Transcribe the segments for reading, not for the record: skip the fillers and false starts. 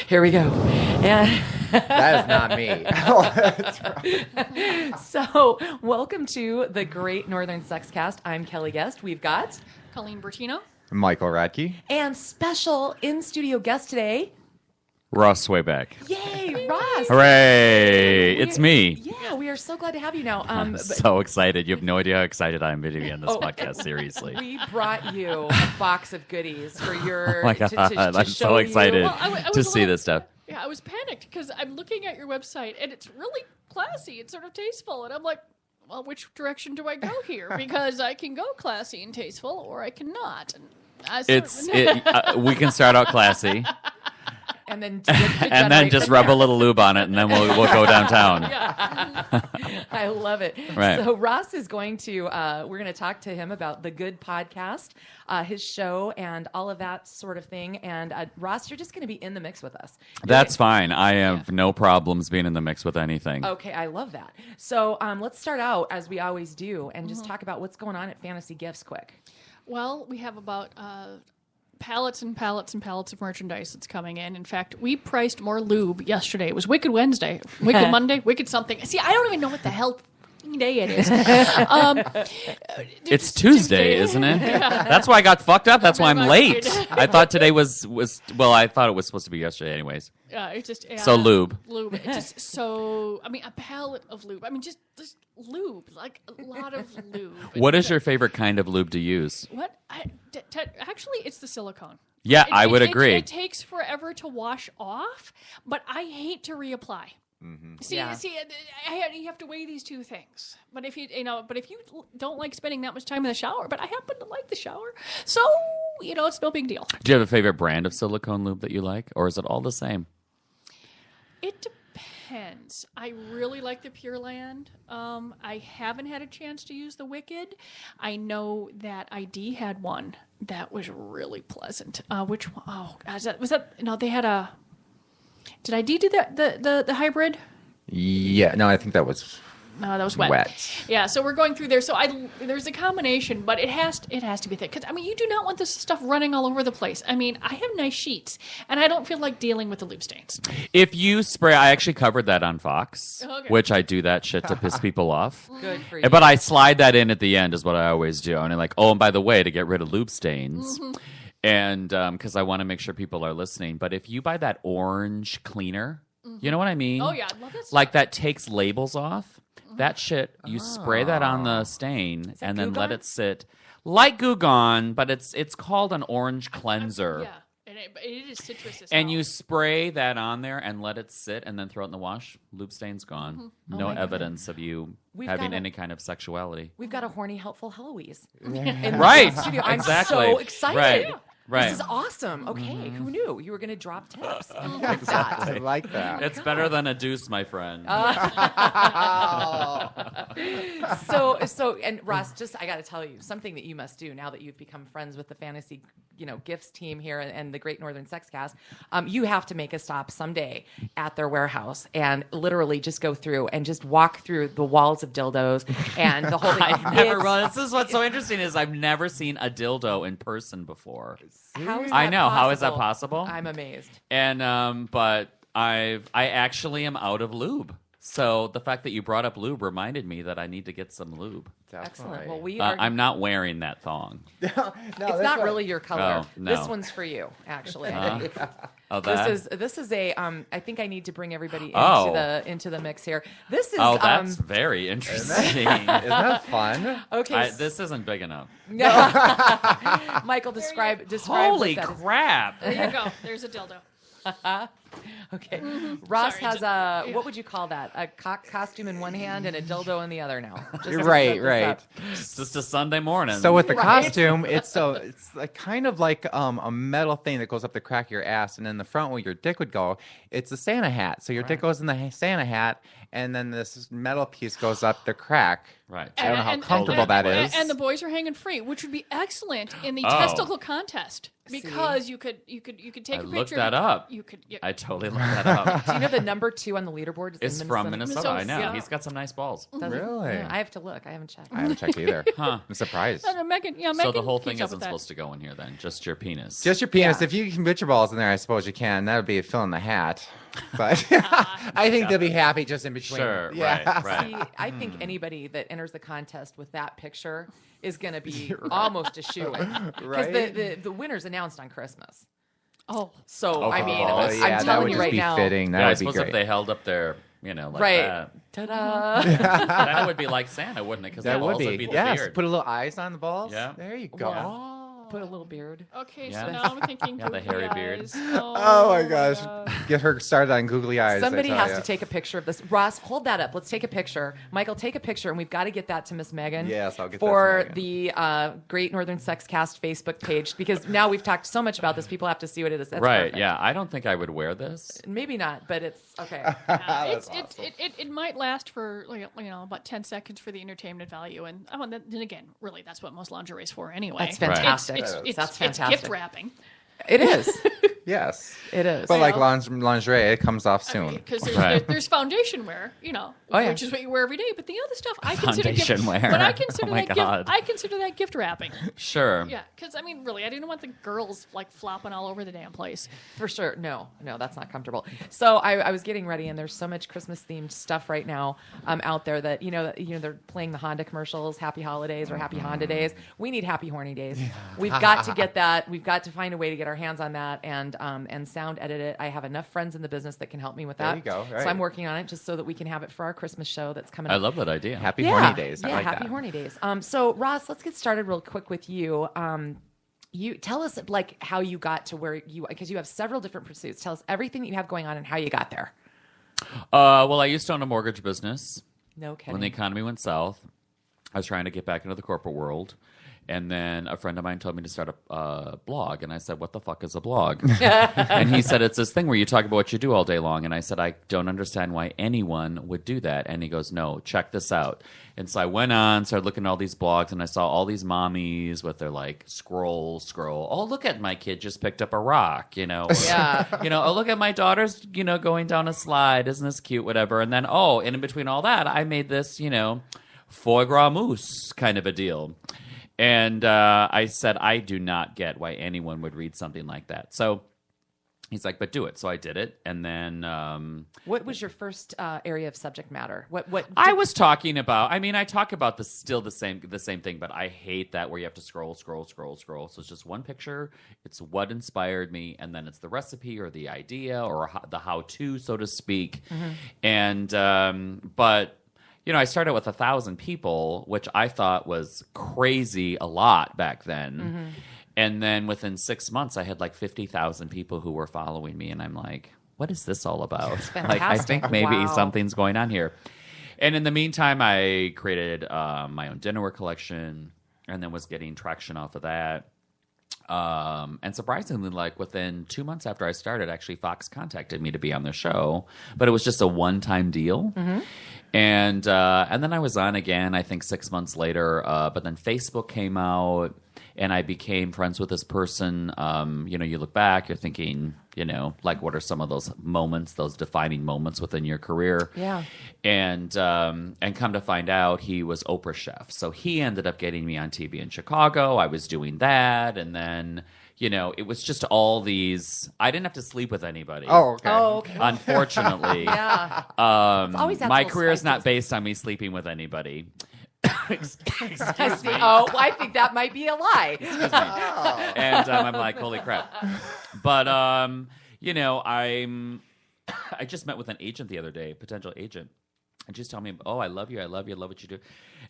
Here we go. And That is not me. so, welcome to the Great Northern Sexcast. I'm Kelly Guest. We've got Colleen Bertino. Michael Radke. and special in-studio guest today. Ross Sveback. Yay, Ross! Hooray! It's me. Yeah, we are so glad to have you now. I'm so excited. You have no idea how excited I am to be on this podcast, seriously. We brought you a box of goodies for your. Oh my God, to I'm show so excited you. Well, I to was a see little- this stuff. Yeah, I was panicked because I'm looking at your website and it's really classy. It's sort of tasteful, and I'm like, well, which direction do I go here? Because I can go classy and tasteful, or I cannot. And We can start out classy, And then and then just rub a little lube on it, and then we'll go downtown. I love it. Right. So Ross is going to, we're going to talk to him about the Good Podcast, his show, and all of that sort of thing. And Ross, you're just going to be in the mix with us. That's fine. I have no problems being in the mix with anything. Okay, I love that. So let's start out, as we always do, and just talk about what's going on at Fantasy Gifts quick. Well, we have about pallets and pallets and pallets of merchandise that's coming in. In fact, we priced more lube yesterday. It was Wicked Wednesday, Wicked Monday, Wicked something. See, I don't even know what the hell day it is. It's Tuesday, isn't it? That's why I got fucked up. That's why I'm late. I thought today was well, I thought it was supposed to be yesterday anyways. It's just So lube. Lube. It's just so. I mean, a pallet of lube. I mean, just lube, like a lot of lube. What is your favorite kind of lube to use? What? Actually, it's the silicone. Yeah, I would agree. It takes forever to wash off, but I hate to reapply. See, you have to weigh these two things. But if you don't like spending that much time in the shower, but I happen to like the shower, so it's no big deal. Do you have a favorite brand of silicone lube that you like, or is it all the same? It depends. I really like the Pure Land. I haven't had a chance to use the Wicked. I know that ID had one that was really pleasant. Which one? Oh, was that? No, they had a. Did ID do the hybrid? Yeah, no, I think that was No, that was wet. Yeah, so we're going through there. So there's a combination, but it has to be thick. Because, I mean, you do not want this stuff running all over the place. I mean, I have nice sheets, and I don't feel like dealing with the lube stains. If you spray, I actually covered that on Fox, Okay. which I do that shit to piss people off. Good for you. But I slide that in at the end is what I always do. And I'm like, oh, and by the way, to get rid of lube stains. And because I want to make sure people are listening. But if you buy that orange cleaner, you know what I mean? Oh, yeah, I love that stuff. Like that takes labels off. That shit, you spray that on the stain and then let Goo it sit. Like Goo Gone, but it's called an orange cleanser. Yeah, and it is citrus as And well. you spray that on there and let it sit and then throw it in the wash. Lube stain's gone. No evidence of you We've having got a- any kind of sexuality. We've got a horny, helpful Heloise. Right. Studio. I'm Exactly. so excited. Right. Right. This is awesome. Okay, who knew you were going to drop tips? I love I that. like that. It's better than a deuce, my friend. So, and Ross, just I got to tell you something that you must do now that you've become friends with the Fantasy, Gifts team here and the Great Northern Sexcast. You have to make a stop someday at their warehouse and literally just go through and just walk through the walls of dildos and the whole thing. This is what's so interesting is I've never seen a dildo in person before. How is I that know. How is that possible? possible? I'm amazed. And but I actually am out of lube. So the fact that you brought up lube reminded me that I need to get some lube. Excellent. Well, we are. I'm not wearing that thong. It's not really your color. Oh, no. This one's for you, actually. Oh, that? This is a. I think I need to bring everybody into the mix here. This is. Oh, that's very interesting. Isn't that fun? Okay. This isn't big enough. Michael, describe. Holy what that is. crap! There you go. There's a dildo. Okay. Ross Sorry, has a, what would you call that? A costume in one hand and a dildo in the other now. Just Right, set this right. up. It's just a Sunday morning. So with the Right. costume, it's like kind of like a metal thing that goes up the crack of your ass, and in the front where your dick would go, it's a Santa hat. So your dick goes in the Santa hat, and then this metal piece goes up the crack Right. I don't know how comfortable that is. And the boys are hanging free, which would be excellent in the testicle contest because you could take a picture. Looked that up. You could. I totally looked that up. Do you know the number 2 on the leaderboard It's in from Minnesota. I know. Yeah. He's got some nice balls. Does it? Really? Yeah, I have to look. I haven't checked. I haven't checked either. Huh. I'm surprised. Megan, So the whole thing keeps up isn't with that. supposed to go in here then, just your penis. Just your penis. Yeah. If you can put your balls in there, I suppose you can. That would be filling the hat. But I think they'll be happy just in between. Sure, Yeah. right. See, I think anybody that enters the contest with that picture is going to be almost a shoo-in. Because Right? the winner's announced on Christmas. Oh, So, Oh, I mean, oh, I'm yeah, that telling would you just right be now. fitting. That Yeah, I would be suppose if great. they held up their, like Right. that. Ta-da. That would be like Santa, wouldn't it? Because That would would be. be the Yes. beard. Put a little eyes on the balls. Yeah. There you go. Yeah. Put a little beard. okay. Yeah. So now I'm thinking. Yeah, the googly hairy beard. eyes. Oh my gosh. Get her started on googly eyes. Somebody I tell has ya. to take a picture of this. Ross, hold that up. Let's take a picture. Michael, take a picture, and we've got to get that to Miss Megan. Yes, I'll get that for to the Great Northern Sex Cast Facebook page, because now we've talked so much about this, people have to see what it is. That's Right, perfect. yeah. I don't think I would wear this. Maybe not, but it's okay. It might last for about 10 seconds for the entertainment value, and then again, really, that's what most lingerie is for anyway. That's fantastic. It's That's It's fantastic. gift wrapping. It is. Yes. It is. But like lingerie, it comes off soon. Because Right. there's foundation wear, Oh, yeah. which is what you wear every day. But the other stuff, I consider Foundation gift, wear. But I consider Oh my that God. gift. I consider that gift wrapping. Sure. Yeah, because really, I didn't want the girls like flopping all over the damn place. For sure. No, that's not comfortable. So I was getting ready, and there's so much Christmas themed stuff right now out there that they're playing the Honda commercials, Happy Holidays or Happy Honda Days. We need Happy Horny Days. We've got to get that. We've got to find a way to get our hands on that and sound edit it. I have enough friends in the business that can help me with that. There you go, right. So I'm working on it just so that we can have it for our Christmas show that's coming I up. love that idea. Happy horny days. Yeah, I like happy that. horny days. So Ross, let's get started real quick with you. You tell us like how you got to where because you have several different pursuits. Tell us everything that you have going on and how you got there. Well, I used to own a mortgage business. No kidding. When the economy went south, I was trying to get back into the corporate world. And then a friend of mine told me to start a blog. And I said, what the fuck is a blog? And he said, it's this thing where you talk about what you do all day long. And I said, I don't understand why anyone would do that. And he goes, no, check this out. And so I went on, started looking at all these blogs, and I saw all these mommies with their like scroll. Oh, look at my kid just picked up a rock, Or, Yeah. oh, look at my daughter's, going down a slide. Isn't this cute? Whatever. And then, and in between all that, I made this, foie gras mousse kind of a deal. And I said, I do not get why anyone would read something like that. So he's like, but do it. So I did it. And then what was your first area of subject matter? What I was talking about, I talk about the same thing, but I hate that where you have to scroll. So it's just one picture. It's what inspired me. And then it's the recipe or the idea or the how-to, so to speak. Mm-hmm. And, but I started with 1,000 people, which I thought was crazy a lot back then. Mm-hmm. And then within 6 months, I had like 50,000 people who were following me. And I'm like, what is this all about? Like, I think maybe Wow. something's going on here. And in the meantime, I created my own dinnerware collection and then was getting traction off of that. And surprisingly, like within 2 months after I started, actually Fox contacted me to be on their show, but it was just a one-time deal. Mm-hmm. And then I was on again, I think 6 months later, but then Facebook came out and I became friends with this person. You look back, you're thinking, like what are some of those moments, those defining moments within your career? Yeah. And come to find out, he was Oprah's chef. So he ended up getting me on TV in Chicago. I was doing that. And then, it was just all these. I didn't have to sleep with anybody. Oh, okay. Oh, okay. Unfortunately. Yeah. My always that little career is spice. not based on me sleeping with anybody. Excuse me. Oh, I think that might be a lie. And I'm like, holy crap. But, I just met with an agent the other day, potential agent. And she's telling me, oh, I love you, I love what you do.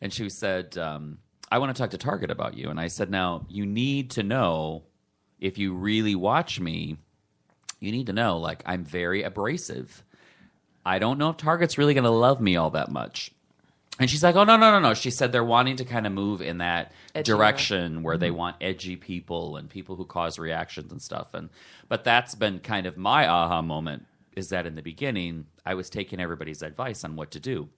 And she said, I want to talk to Target about you. And I said, now, you need to know, if you really watch me, you need to know, like, I'm very abrasive. I don't know if Target's really going to love me all that much. And she's like, oh, no. She said they're wanting to kind of move in that direction where they want edgy people and people who cause reactions and stuff. But that's been kind of my aha moment, is that in the beginning, I was taking everybody's advice on what to do.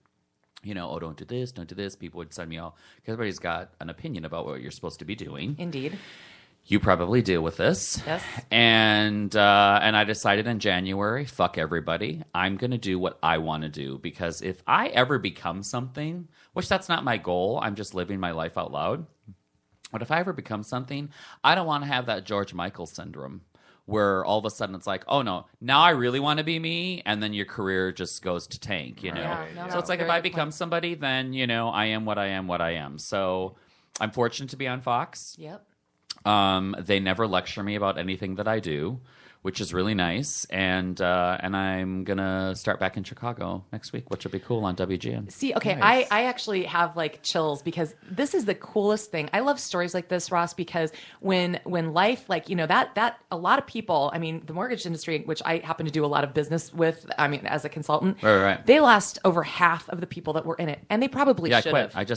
oh, don't do this, don't do this. People would send me all, because everybody's got an opinion about what you're supposed to be doing. Indeed. You probably deal with this. Yes. And I decided in January, fuck everybody. I'm going to do what I want to do, because if I ever become something, which that's not my goal, I'm just living my life out loud. But if I ever become something, I don't want to have that George Michael syndrome where all of a sudden it's like, oh no, now I really want to be me, and then your career just goes to tank, you know? Yeah, no, So it's like, if I become somebody, then, I am what I am. So I'm fortunate to be on Fox. Yep. They never lecture me about anything that I do, which is really nice. And I'm going to start back in Chicago next week, which will be cool on WGN. See, okay, Nice. I actually have like chills, because this is the coolest thing. I love stories like this, Ross, because when life, like, that a lot of people, I mean, the mortgage industry, which I happen to do a lot of business with, I mean, as a consultant, Right. they lost over half of the people that were in it, and they probably Yeah, I should quit. have.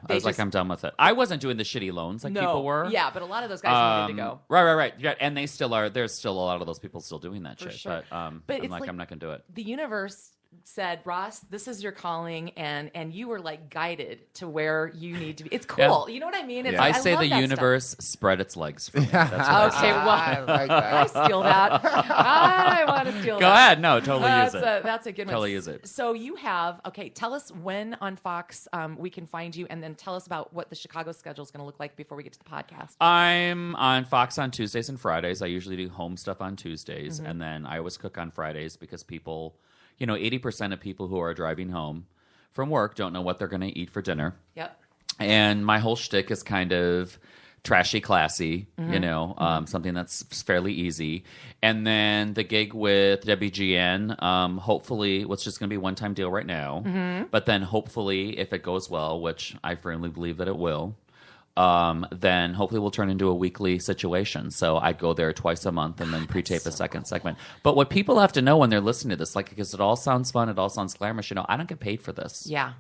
I was like, I'm done with it. I wasn't doing the shitty loans like people were. Yeah, but a lot of those guys needed to go. Right. Yeah, and they still are. There's still a lot of those people still doing that shit. sure. But I'm it's like, I'm not going to do it. The universe said, Ross, this is your calling, and you were like guided to where you need to be. It's cool. Yeah. You know what I mean? It's, Yeah. I say love the that universe spread its legs for me. That's what I say. Okay, well, I like that. I steal that. I want to steal Go that. ahead. No, totally use it. That's a good one. Totally use it. So you have, tell us when on Fox we can find you, and then tell us about what the Chicago schedule is going to look like before we get to the podcast. I'm on Fox on Tuesdays and Fridays. I usually do home stuff on Tuesdays, Mm-hmm. and then I always cook on Fridays, because people, 80% of people who are driving home from work don't know what they're going to eat for dinner. Yep. And my whole shtick is kind of trashy, classy, Mm-hmm. something that's fairly easy. And then the gig with WGN, hopefully, it's just going to be a one-time deal right now. Mm-hmm. But then hopefully, if it goes well, which I firmly believe that it will, then hopefully we'll turn into a weekly situation. So I go there twice a month and then pre-tape a second segment. But what people have to know when they're listening to this, like, because it all sounds fun, it all sounds glamorous, I don't get paid for this. Yeah.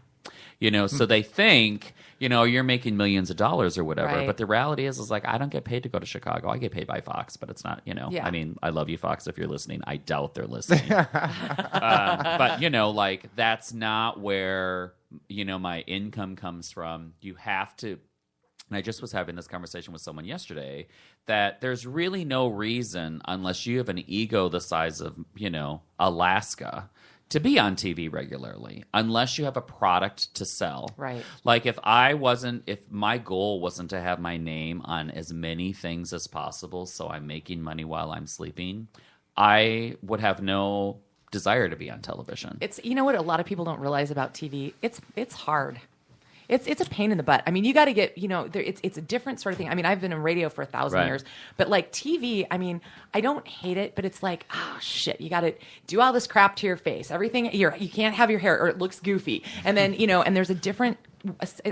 So they think, you're making millions of dollars or whatever. Right. But the reality is like, I don't get paid to go to Chicago. I get paid by Fox, but it's not, Yeah. I mean, I love you, Fox, if you're listening. I doubt they're listening. But, like, that's not where, my income comes from. You have to. And I just was having this conversation with someone yesterday that there's really no reason, unless you have an ego the size of, Alaska, to be on TV regularly, unless you have a product to sell. Right. Like, if my goal wasn't to have my name on as many things as possible, so I'm making money while I'm sleeping, I would have no desire to be on television. It's, what a lot of people don't realize about TV. It's hard. It's a pain in the butt. I mean, you got to get, it's a different sort of thing. I mean, I've been in radio for 1,000 Right. years, but like TV, I mean, I don't hate it, but it's like, shit, you got to do all this crap to your face. Everything, you can't have your hair or it looks goofy. And then, and there's a different,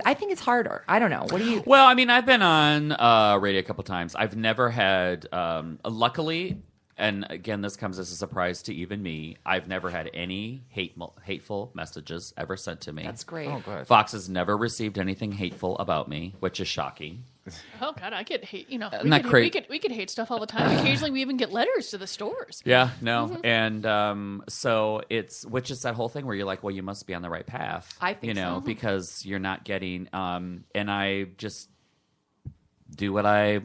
I think it's harder. I don't know. What do you? Well, I mean, I've been on radio a couple times. I've never had, luckily, and again, this comes as a surprise to even me, I've never had any hateful messages ever sent to me. That's great. Oh, good. Fox has never received anything hateful about me, which is shocking. Oh God, I get hate. We could hate stuff all the time. Occasionally, we even get letters to the stores. Yeah, no, and so which is that whole thing where you're like, well, you must be on the right path. I think so. Because you're not getting, and I just do what I,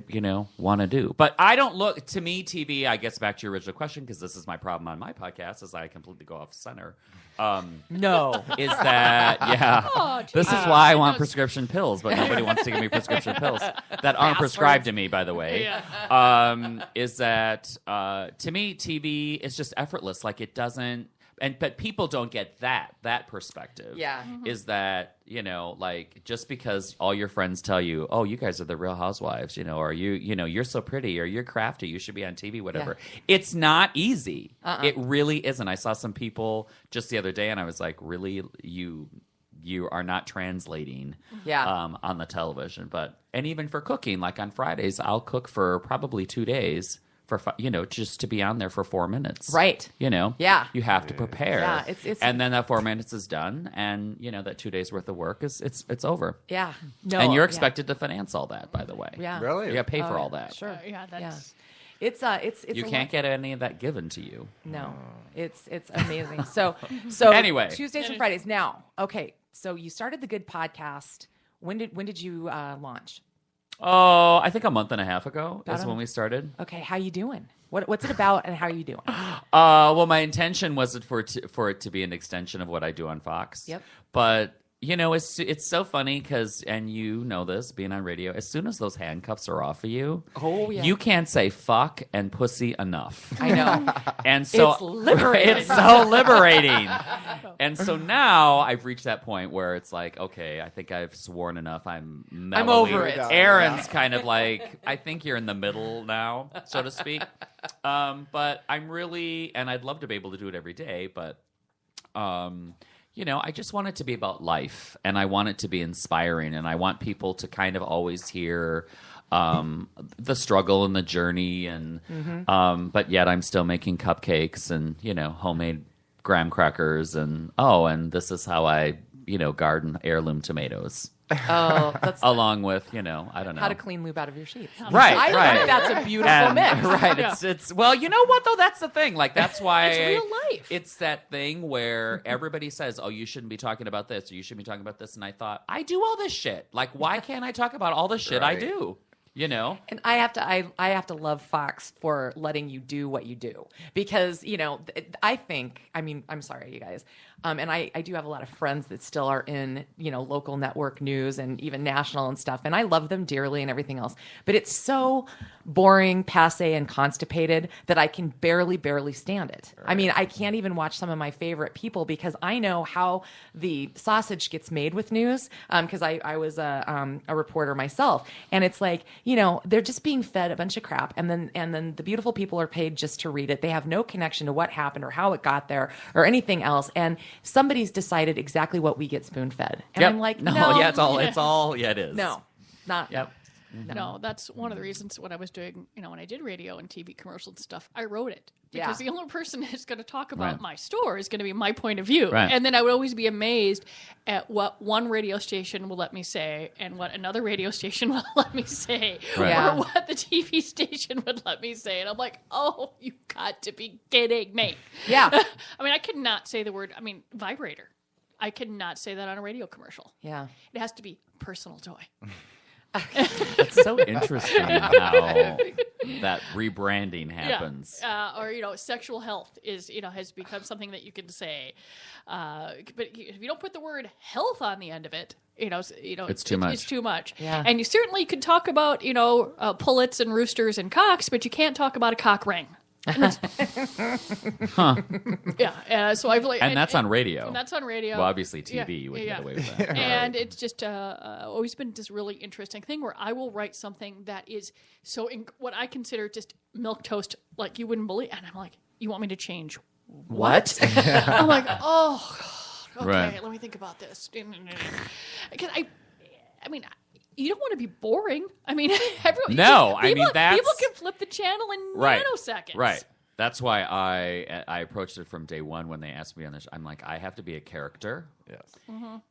want to do. But I don't look, to me, TV, I guess back to your original question, because this is my problem on my podcast, is I completely go off center. No. Is that, yeah. Oh, This is geez. why I want prescription pills, but nobody wants to give me prescription pills that aren't prescribed to me, by the way. Yeah. Is that, to me, TV is just effortless. Like, it doesn't, but people don't get that perspective. Yeah. Is that, like, just because all your friends tell you, oh, you guys are the Real Housewives, or you're so pretty, or you're crafty, you should be on TV, whatever. It's not easy. It really isn't. I saw some people just the other day, and I was like, really, you are not translating on the television. And even for cooking, like on Fridays, I'll cook for probably 2 days. Just to be on there for 4 minutes. Right. Yeah. You have to prepare. Yeah, it's and then that 4 minutes is done, and that 2 days worth of work it's over. Yeah. No. And you're expected to finance all that, by the way. Yeah. Really? You got to pay for Oh, all that. Sure. Yeah, that's. It's You a can't lot. get any of that given to you. No, it's amazing. So Anyway. Tuesdays and Fridays. Now, okay, So you started the Good podcast. When did you launch? Oh, I think a month and a half ago is a- when we started. Okay, how you doing? What's it about, and how are you doing? Well, my intention was for it to be an extension of what I do on Fox. Yep. But it's so funny because, and you know this, being on radio, as soon as those handcuffs are off of you, Yeah. you can't say fuck and pussy enough. I know. And so It's liberating. It's so liberating. And so now I've reached that point where it's like, okay, I think I've sworn enough. I'm over it. Aaron's kind of like, I think you're in the middle now, so to speak. But I'm really, and I'd love to be able to do it every day, but I just want it to be about life, and I want it to be inspiring, and I want people to kind of always hear the struggle and the journey, and but yet I'm still making cupcakes and homemade graham crackers, and this is how I garden heirloom tomatoes. Oh, that's Along with I don't know how to clean lube out of your sheets. Right, I right. think that's a beautiful And- mix. Right. Yeah. It's well, you know what though? That's the thing. Like that's why It's real life. It's that thing where everybody says, "Oh, you shouldn't be talking about this," or "You shouldn't be talking about this." And I thought, I do all this shit. Like, why can't I talk about all the shit I Right. do? And I have to love Fox for letting you do what you do, because I think, I mean, I'm sorry, you guys, and I do have a lot of friends that still are in local network news and even national and stuff, and I love them dearly and everything else, but it's so boring, passe, and constipated that I can barely stand it. Right. I mean, I can't even watch some of my favorite people because I know how the sausage gets made with news, because I was a reporter myself, and it's like, they're just being fed a bunch of crap, and then the beautiful people are paid just to read it. They have no connection to what happened or how it got there or anything else, and somebody's decided exactly what we get spoon fed, and Yep. I'm like, no, no, yeah, it's all, yeah, it is. no, not. Yep. No, that's one of the reasons when I was doing, when I did radio and TV commercials and stuff, I wrote it. Yeah. Because the only person that's going to talk about Right. my store is going to be my point of view. Right. And then I would always be amazed at what one radio station will let me say and what another radio station will let me say. Right. Yeah. Or what the TV station would let me say. And I'm like, oh, you got to be kidding me. Yeah. I mean, I could not say the word, vibrator. I could not say that on a radio commercial. Yeah. It has to be personal joy. It's so interesting how that rebranding happens. Yeah. Or sexual health is has become something that you can say, but if you don't put the word health on the end of it, It's too much. It's too much. Yeah. And you certainly could talk about pullets and roosters and cocks, but you can't talk about a cock ring. Yeah. So I've And that's on radio. And that's on radio. Well, obviously TV, Yeah, you wouldn't yeah. get away with that. And it's just always been this really interesting thing where I will write something that is what I consider just milquetoast, like you wouldn't believe. And I'm like, you want me to change what? I'm like, oh, God, okay, Right. let me think about this. Because I mean, you don't want to be boring. I mean, everyone. No, I mean, people that's- can flip the channel in Right. nanoseconds. Right. That's why I approached it from day one when they asked me on this. I'm like, I have to be a character. Yes.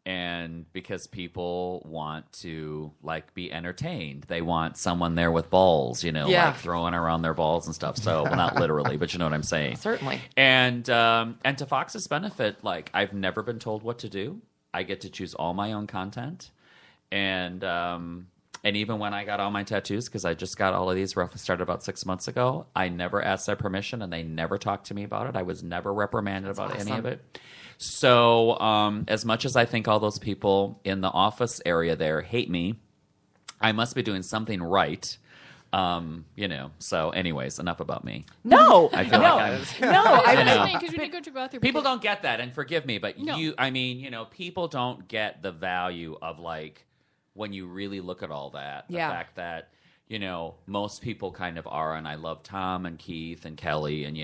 And because people want to be entertained, they want someone there with balls, Yeah. throwing around their balls and stuff. So, well, not literally, but you know what I'm saying. Certainly. And to Fox's benefit, I've never been told what to do. I get to choose all my own content, and even when I got all my tattoos, because I just got all of these started about 6 months ago, I never asked their permission, and they never talked to me about it. I was never reprimanded about any of it. So as much as I think all those people in the office area there hate me, I must be doing something right. So anyways, enough about me. No, I feel like I'm... no. I know. Because when you go to go out there, People don't get that, and forgive me, but No. people don't get the value of when you really look at all that. The Yeah. fact that, most people kind of are, and I love Tom and Keith and Kelly, and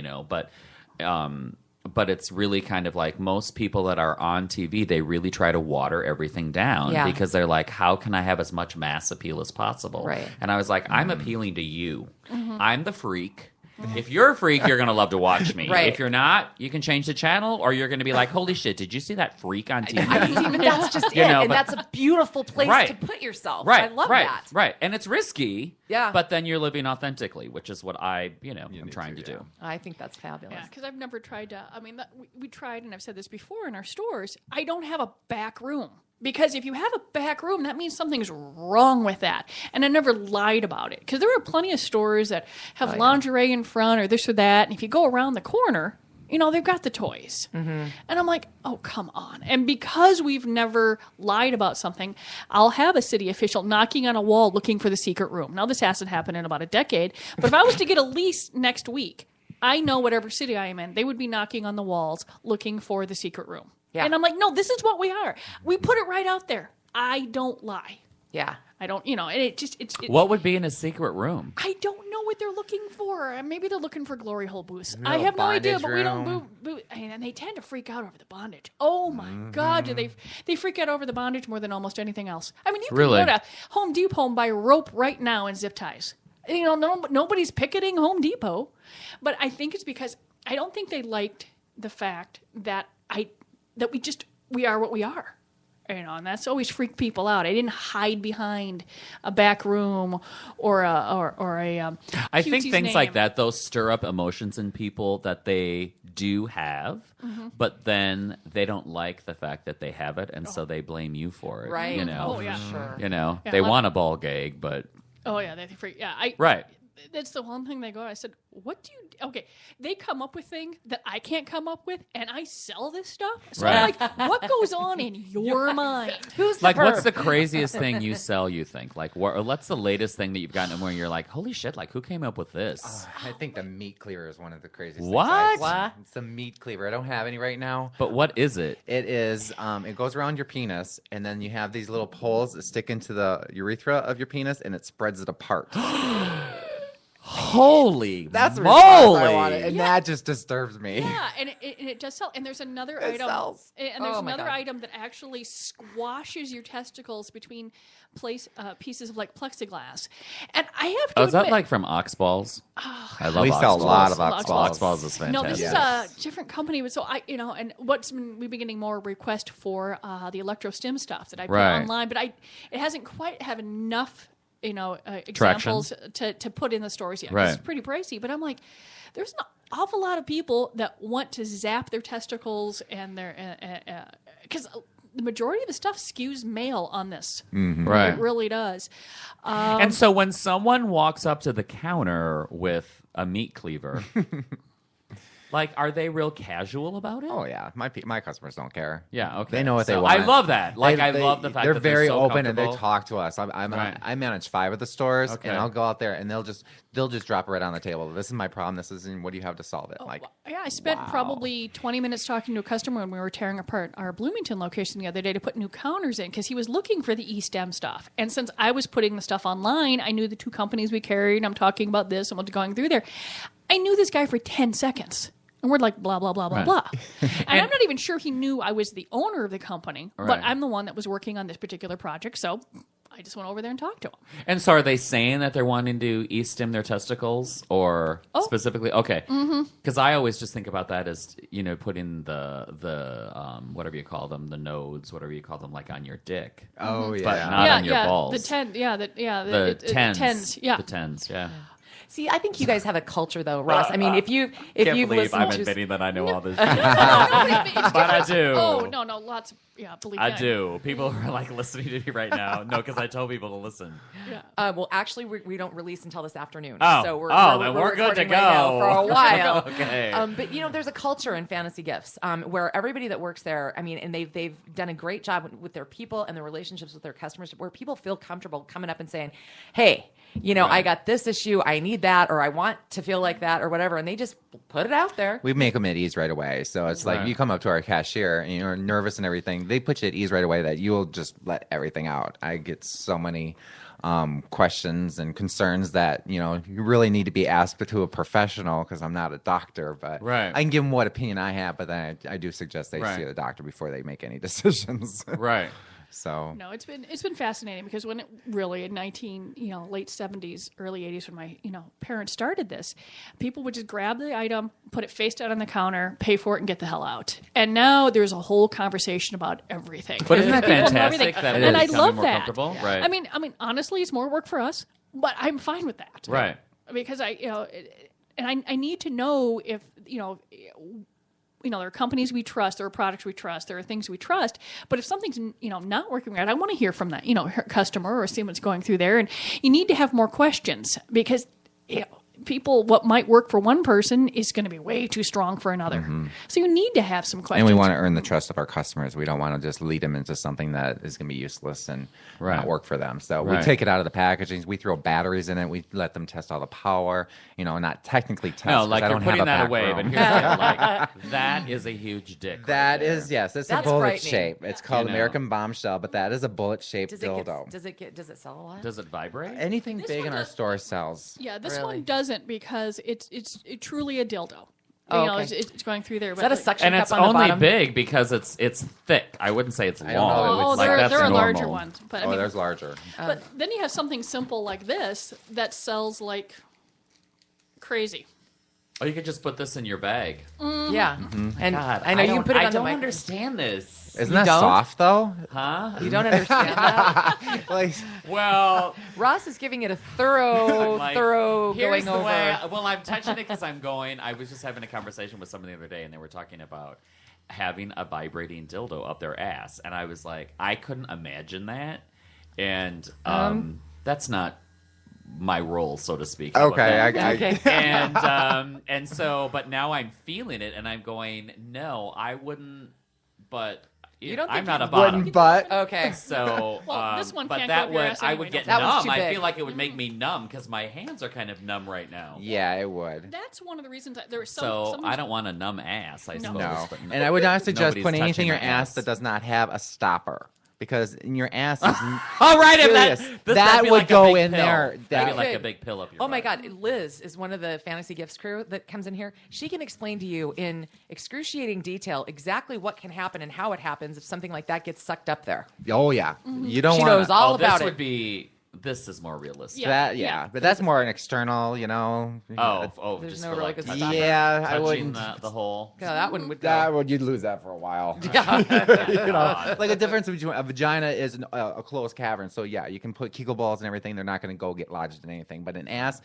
but it's really kind of most people that are on TV, they really try to water everything down Yeah. because they're like, how can I have as much mass appeal as possible? Right. And I was like, I'm appealing to you. I'm the freak. If you're a freak, you're going to love to watch me. Right. If you're not, you can change the channel, or you're going to be like, holy shit, did you see that freak on TV? That's just it. know, And but- that's a beautiful place Right. to put yourself. Right, I love right, that. Right, and it's risky. Yeah. But then you're living authentically, which is what I'm trying to do. I think that's fabulous. Yeah, because I've never tried to. I mean, we tried, and I've said this before in our stores. I don't have a back room because if you have a back room, that means something's wrong with that. And I never lied about it because there are plenty of stores that have lingerie in front or this or that, and if you go around the corner, they've got the toys. And I'm like, oh, come on. And because we've never lied about something, I'll have a city official knocking on a wall looking for the secret room. Now, this hasn't happened in about a decade, but if I was to get a lease next week, I know whatever city I am in, they would be knocking on the walls looking for the secret room. Yeah. And I'm like, no, this is what we are. We put it right out there. I don't lie. Yeah. I don't, and it just, What would be in a secret room? I don't know what they're looking for. Maybe they're looking for glory hole booths. I Little have no idea, bondage but we don't room. and they tend to freak out over the bondage. Oh my God, do they freak out over the bondage more than almost anything else. I mean, you Really? can go to Home Depot and buy rope right now in zip ties. Nobody's picketing Home Depot, but I think it's because I don't think they liked the fact that we are what we are. And that's always freaked people out. I didn't hide behind a back room or a I think cutesie's things like name. that, those stir up emotions in people that they do have, but then they don't like the fact that they have it, and so they blame you for it. Right. Oh, yeah. Sure. Yeah, They like- want a ball gag, but Oh yeah, they freak. Yeah, right. That's the one thing they go. I said, "What do you?" Okay, they come up with things that I can't come up with, and I sell this stuff. So I'm Right. like, "What goes on in your mind?" Who's the Like, what's perv? the craziest thing you sell, you think? Like, what's the latest thing that you've gotten where you're like, holy shit, like, who came up with this? I think the meat cleaver is one of the craziest. What? Things What? It's a meat cleaver. I don't have any right now. But what is it? It is. It goes around your penis, and then you have these little poles that stick into the urethra of your penis, and it spreads it apart. Holy That's the response moly! I wanted, and that just disturbs me. Yeah, and it does sell. And there's another It item. sells. And there's Oh, my another God. item that actually squashes your testicles between pieces of like plexiglass. And I have to Oh, is that admit, like from Ox Balls? I love We Ox sell a Balls. lot of Ox Ox Balls. Ox Balls is fantastic. no, this Yes. is a different company, but so and we've been getting more requests for the electrostim stuff that I put Right. online, but it hasn't quite have enough examples to put in the stores yet. Right. It's pretty pricey, but I'm like, there's an awful lot of people that want to zap their testicles and their because the majority of the stuff skews male on this. Right. It really does. And so when someone walks up to the counter with a meat cleaver, like, are they real casual about it? Oh yeah, my customers don't care. Yeah, okay. They know what they So want. I love that. Like, I They- love the fact they're that very so open and they comfortable. talk to us. Right. I manage 5 of the stores, Okay. and I'll go out there and they'll just drop it right on the table. This is my problem. This is what do you have to solve it? Like, Yeah, I spent wow. probably 20 minutes talking to a customer when we were tearing apart our Bloomington location the other day to put new counters in because he was looking for the E-stem stuff. And since I was putting the stuff online, I knew the 2 companies we carried. I'm talking about this and what's going through there. I knew this guy for 10 seconds. And we're like, blah, blah, blah, blah, Right. blah. And I'm not even sure he knew I was the owner of the company, Right. but I'm the one that was working on this particular project. So I just went over there and talked to him. And so are they saying that they're wanting to e-stim their testicles or specifically? Okay. Because I always just think about that as, putting the whatever you call them, the nodes, whatever you call them, like on your dick. oh But yeah. not on your The balls. 10, The tens. tens, yeah. The tens, yeah. See, I think you guys have a culture, though, Ross. I mean, if you've Can't believe listened I'm to admitting that I know all this. No, But I do. Oh, no, lots of, believe I that. do. People are like listening to me right now. No, because I told people to listen. Yeah. well, actually, we don't release until this afternoon. Oh. So we're Then we're good to recording right now go. for a while. Okay. But there's a culture in Fantasy Gifts where everybody that works there, I mean, and they've done a great job with their people and their relationships with their customers, where people feel comfortable coming up and saying, "Hey, I got this issue, I need that, or I want to feel like that, or whatever," and they just put it out there. We make them at ease right away. So it's like Right. you come up to our cashier and you're nervous and everything. They put you at ease right away that you'll just let everything out. I get so many questions and concerns that, you really need to be asked to a professional because I'm not a doctor. But Right. I can give them what opinion I have, but then I do suggest they Right. see the doctor before they make any decisions. Right. So No, it's been fascinating because when it really in late 70s, early 80s, when my parents started this, people would just grab the item, put it face down on the counter, pay for it, and get the hell out. And now there's a whole conversation about everything. But isn't that People know fantastic? everything. That And we're I becoming love more that. comfortable? Right. I mean, honestly, it's more work for us, but I'm fine with that. Right. Because I need to know if there are companies we trust, there are products we trust, there are things we trust. But if something's not working right, I want to hear from that customer or see what's going through there. And you need to have more questions because people, what might work for one person is going to be way too strong for another. Mm-hmm. So you need to have some questions. And we want to earn the trust of our customers. We don't want to just lead them into something that is going to be useless and not work for them. So we take it out of the packaging. We throw batteries in it. We let them test all the power. Not technically test. No, like I you're don't have putting a that back away, room. but here's the like that is a huge dick. That right is, yes, it's a That's bullet frightening. shape. It's called American Bombshell, but that is a bullet shaped dildo. Does it sell a lot? Does it vibrate? Anything This big one in our does- store sells. Yeah, this Really? one doesn't because it's truly a dildo. Oh, okay. It's going through there. Is that a suction And cup it's on the only bottom? big because it's thick. I wouldn't say it's long. don't know that Oh, it's like, there that's are normal. larger ones. But I mean, there's larger. but then you have something simple like this that sells like crazy. Oh, you could just put this in your bag. Yeah. And God, I know you can put it on the I don't mic. understand this. Isn't You that don't? soft though? Huh? You don't understand that? Like, Well, Ross is giving it a thorough like, going here's the over. way. Well, I'm touching it because I'm going. I was just having a conversation with someone the other day, and they were talking about having a vibrating dildo up their ass, and I was like, I couldn't imagine that, and that's not my role, so to speak. How about okay, that? Okay. And so, but now I'm feeling it, and I'm going, no, I wouldn't. But You don't I'm think not you a bottom. wouldn't, but Okay. So, Well, this one but can't that go up your would ass I anyway, would get does it? That one's numb. too I big. feel like it would make me numb because my hands are kind of numb right now. yeah, it would. That's one of the reasons there was So I don't want a numb ass. I No. suppose. No, but and I would not suggest nobody's putting anything in your touching my ass that does not have a stopper. Because in your ass is All right, if that serious. this- That that'd be would like a go big in pill. there. That'd be That- like Okay. a big pill up your. Oh my butt. God, Liz is one of the Fantasy Gifts crew that comes in here. She can explain to you in excruciating detail exactly what can happen and how it happens if something like that gets sucked up there. Oh yeah, you don't She want knows all Oh, about this it. would be. This is more realistic. Yeah. that. Yeah, but that's more an external. Oh, There's just no for really like good touching, stopper. Yeah, I touching wouldn't. the hole. Yeah, that one would go. That would you'd lose that for a while. Like the difference between a vagina is a closed cavern. So yeah, you can put Kegel balls and everything. They're not going to go get lodged in anything. But an ass,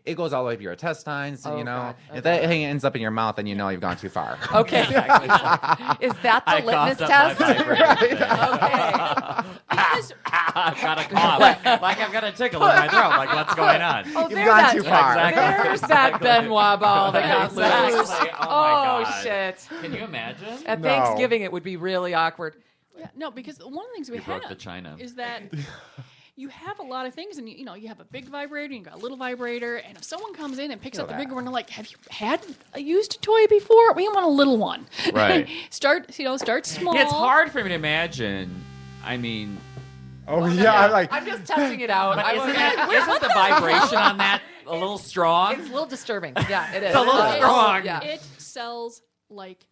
it goes all the way to your intestines. Oh, you know, God. if that thing ends up in your mouth, then you know you've gone too far. Okay. Is that the I litmus coughed up my test? vibrating thing. Okay. Because I've got a cough. Like I've got a tickle in my throat. Like what's going on? Oh, You've there's gone that, too far. There's that Benoit ball that got Exactly. loose. Oh, my God. Shit. Can you imagine? At No. Thanksgiving, it would be really awkward. no, because one of the things we You broke have the china. is that you have a lot of things, and you have a big vibrator, you got a little vibrator, and if someone comes in and picks up the bigger one, they're like, "Have you had a used toy before? We want a little one." Right. start small. It's hard for me to imagine. I mean, Oh yeah, like I'm just testing it out. but I isn't the vibration on that a little strong? It's a little disturbing. Yeah, it is. It's a little strong. Yeah. It sells like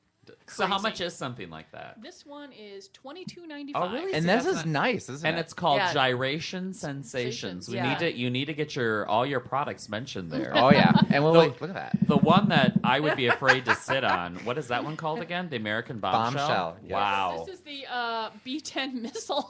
So how crazy. much is something like that? This one is $22.95. Oh, really? and See, this that's is not- nice, isn't And it? it's called Yeah. Gyration Sensations. Yeah. You need to get all your products mentioned there. Oh yeah, and we'll The- look at that. The one that I would be afraid to sit on. What is that one called again? The American Bombshell. Bombshell, yes. Wow. This is the B-10 missile.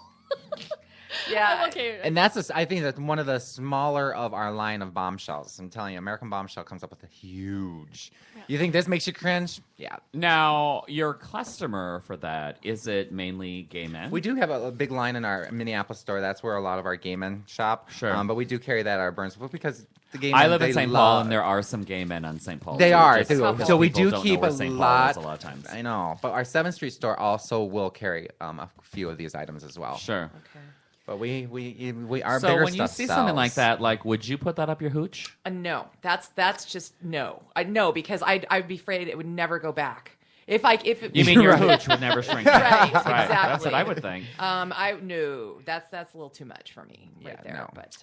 Yeah. Okay. And I think that's one of the smaller of our line of bombshells. I'm telling you, American Bombshell comes up with a huge. You think this makes you cringe? Yeah. Now, your customer for that, is it mainly gay men? We do have a big line in our Minneapolis store. That's where a lot of our gay men shop. Sure. But we do carry that at our Burnsville because the gay men, I live in they St. Paul, love- and there are some gay men on St. Paul. They too, are, just too. because So we people do don't keep know where a St. Paul lot. is a lot of times. I know. But our 7th Street store also will carry a few of these items as well. Sure. But we our So bigger when you stuff see something like sells. that, like, would you put that up your hooch? No, that's just no. I no because I'd be afraid it would never go back. If You mean your hooch would never shrink? Right, Exactly. That's what exactly. I would think. That's a little too much for me right there. no. But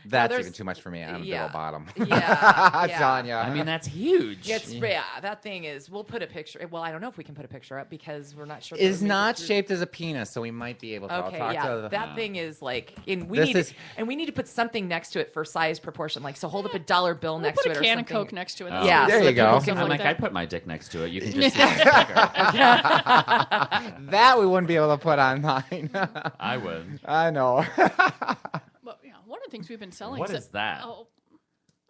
That's there's- even too much for me. I'm a big yeah. old bottom. Yeah, I'm yeah. telling you. I mean, that's huge. That thing is. We'll put a picture. Well, I don't know if we can put a picture up because we're not sure. that Is we make it not through. shaped as a penis, so we might be able to. I'll Okay, talk yeah, to the, that thing is like, and we This need to put something next to it for size proportion. Like, so hold up a dollar bill We'll next put to it a or can something. of Coke next to it. Oh. Yeah, There so you that people go. can I'm look like, that- I'd put my dick next to it. You can just see it's bigger. that we wouldn't be able to put online. I would. I know. But yeah, one of the things we've been selling. What is that? Oh,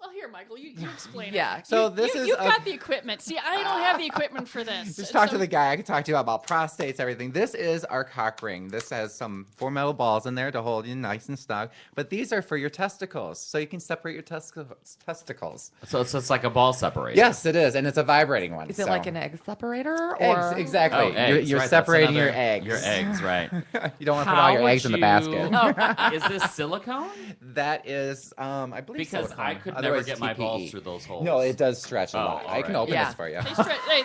well, here, Michael, you explain Yeah. it. So You- this you, is You've a- got the equipment. See, I don't have the equipment for this. Just And talk so- to the guy. I can talk to you about prostates, everything. This is our cock ring. This has some 4 metal balls in there to hold you nice and snug. But these are for your testicles, so you can separate your testicles. So it's like a ball separator. Yes, it is, and it's a vibrating one. Is it so. like an egg separator? Eggs, Or? exactly. Oh, eggs, You're right, that's separating your another- eggs. Your eggs, right. You don't want to put all your eggs in the basket. Is this silicone? That is, I believe Because silicone. I could never Otherwise, get my TPE. balls through those holes. No, it does stretch a Oh, lot. I can alright. open Yeah. this for you.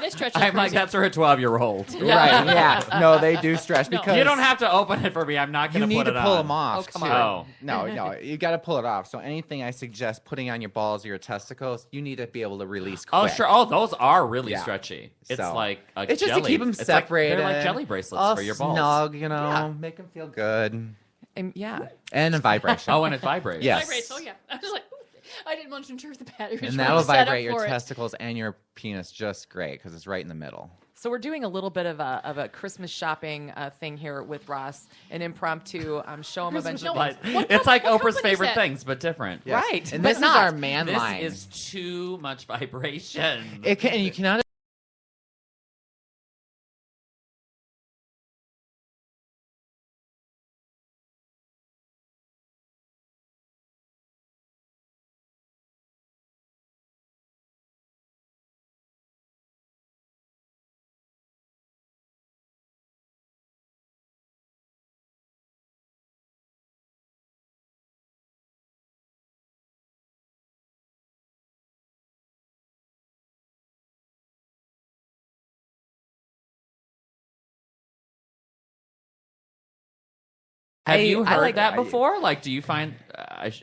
They stretch it I'm like, crazy. that's for a 12-year-old. Right, yeah. No, they do stretch No. because You don't have to open it for me. I'm not you going need put to it pull on. them off. Oh, come too. on. No, you got to pull it off. So anything I suggest putting on your balls or your testicles, you need to be able to release quick. Oh, sure. Oh, those are really Yeah. stretchy. It's So, like a it's just jelly. to keep them It's like- separated. they're like jelly bracelets all for your balls. snug, Yeah. make them feel good, Yeah. and a vibration. Oh, and it vibrates. Yes. Vibrates. Oh yeah. I was like, ooh, I didn't want to turn the battery. And that'll vibrate your testicles and your penis just great because it's right in the middle. So we're doing a little bit of a Christmas shopping thing here with Ross, an impromptu show him a bunch of But things. it's like what Oprah's company is favorite that? things, but different. Yes. Right, And but this is not. our man This line. is too much vibration. And you cannot. Have you I heard like- that before? Like, do you find?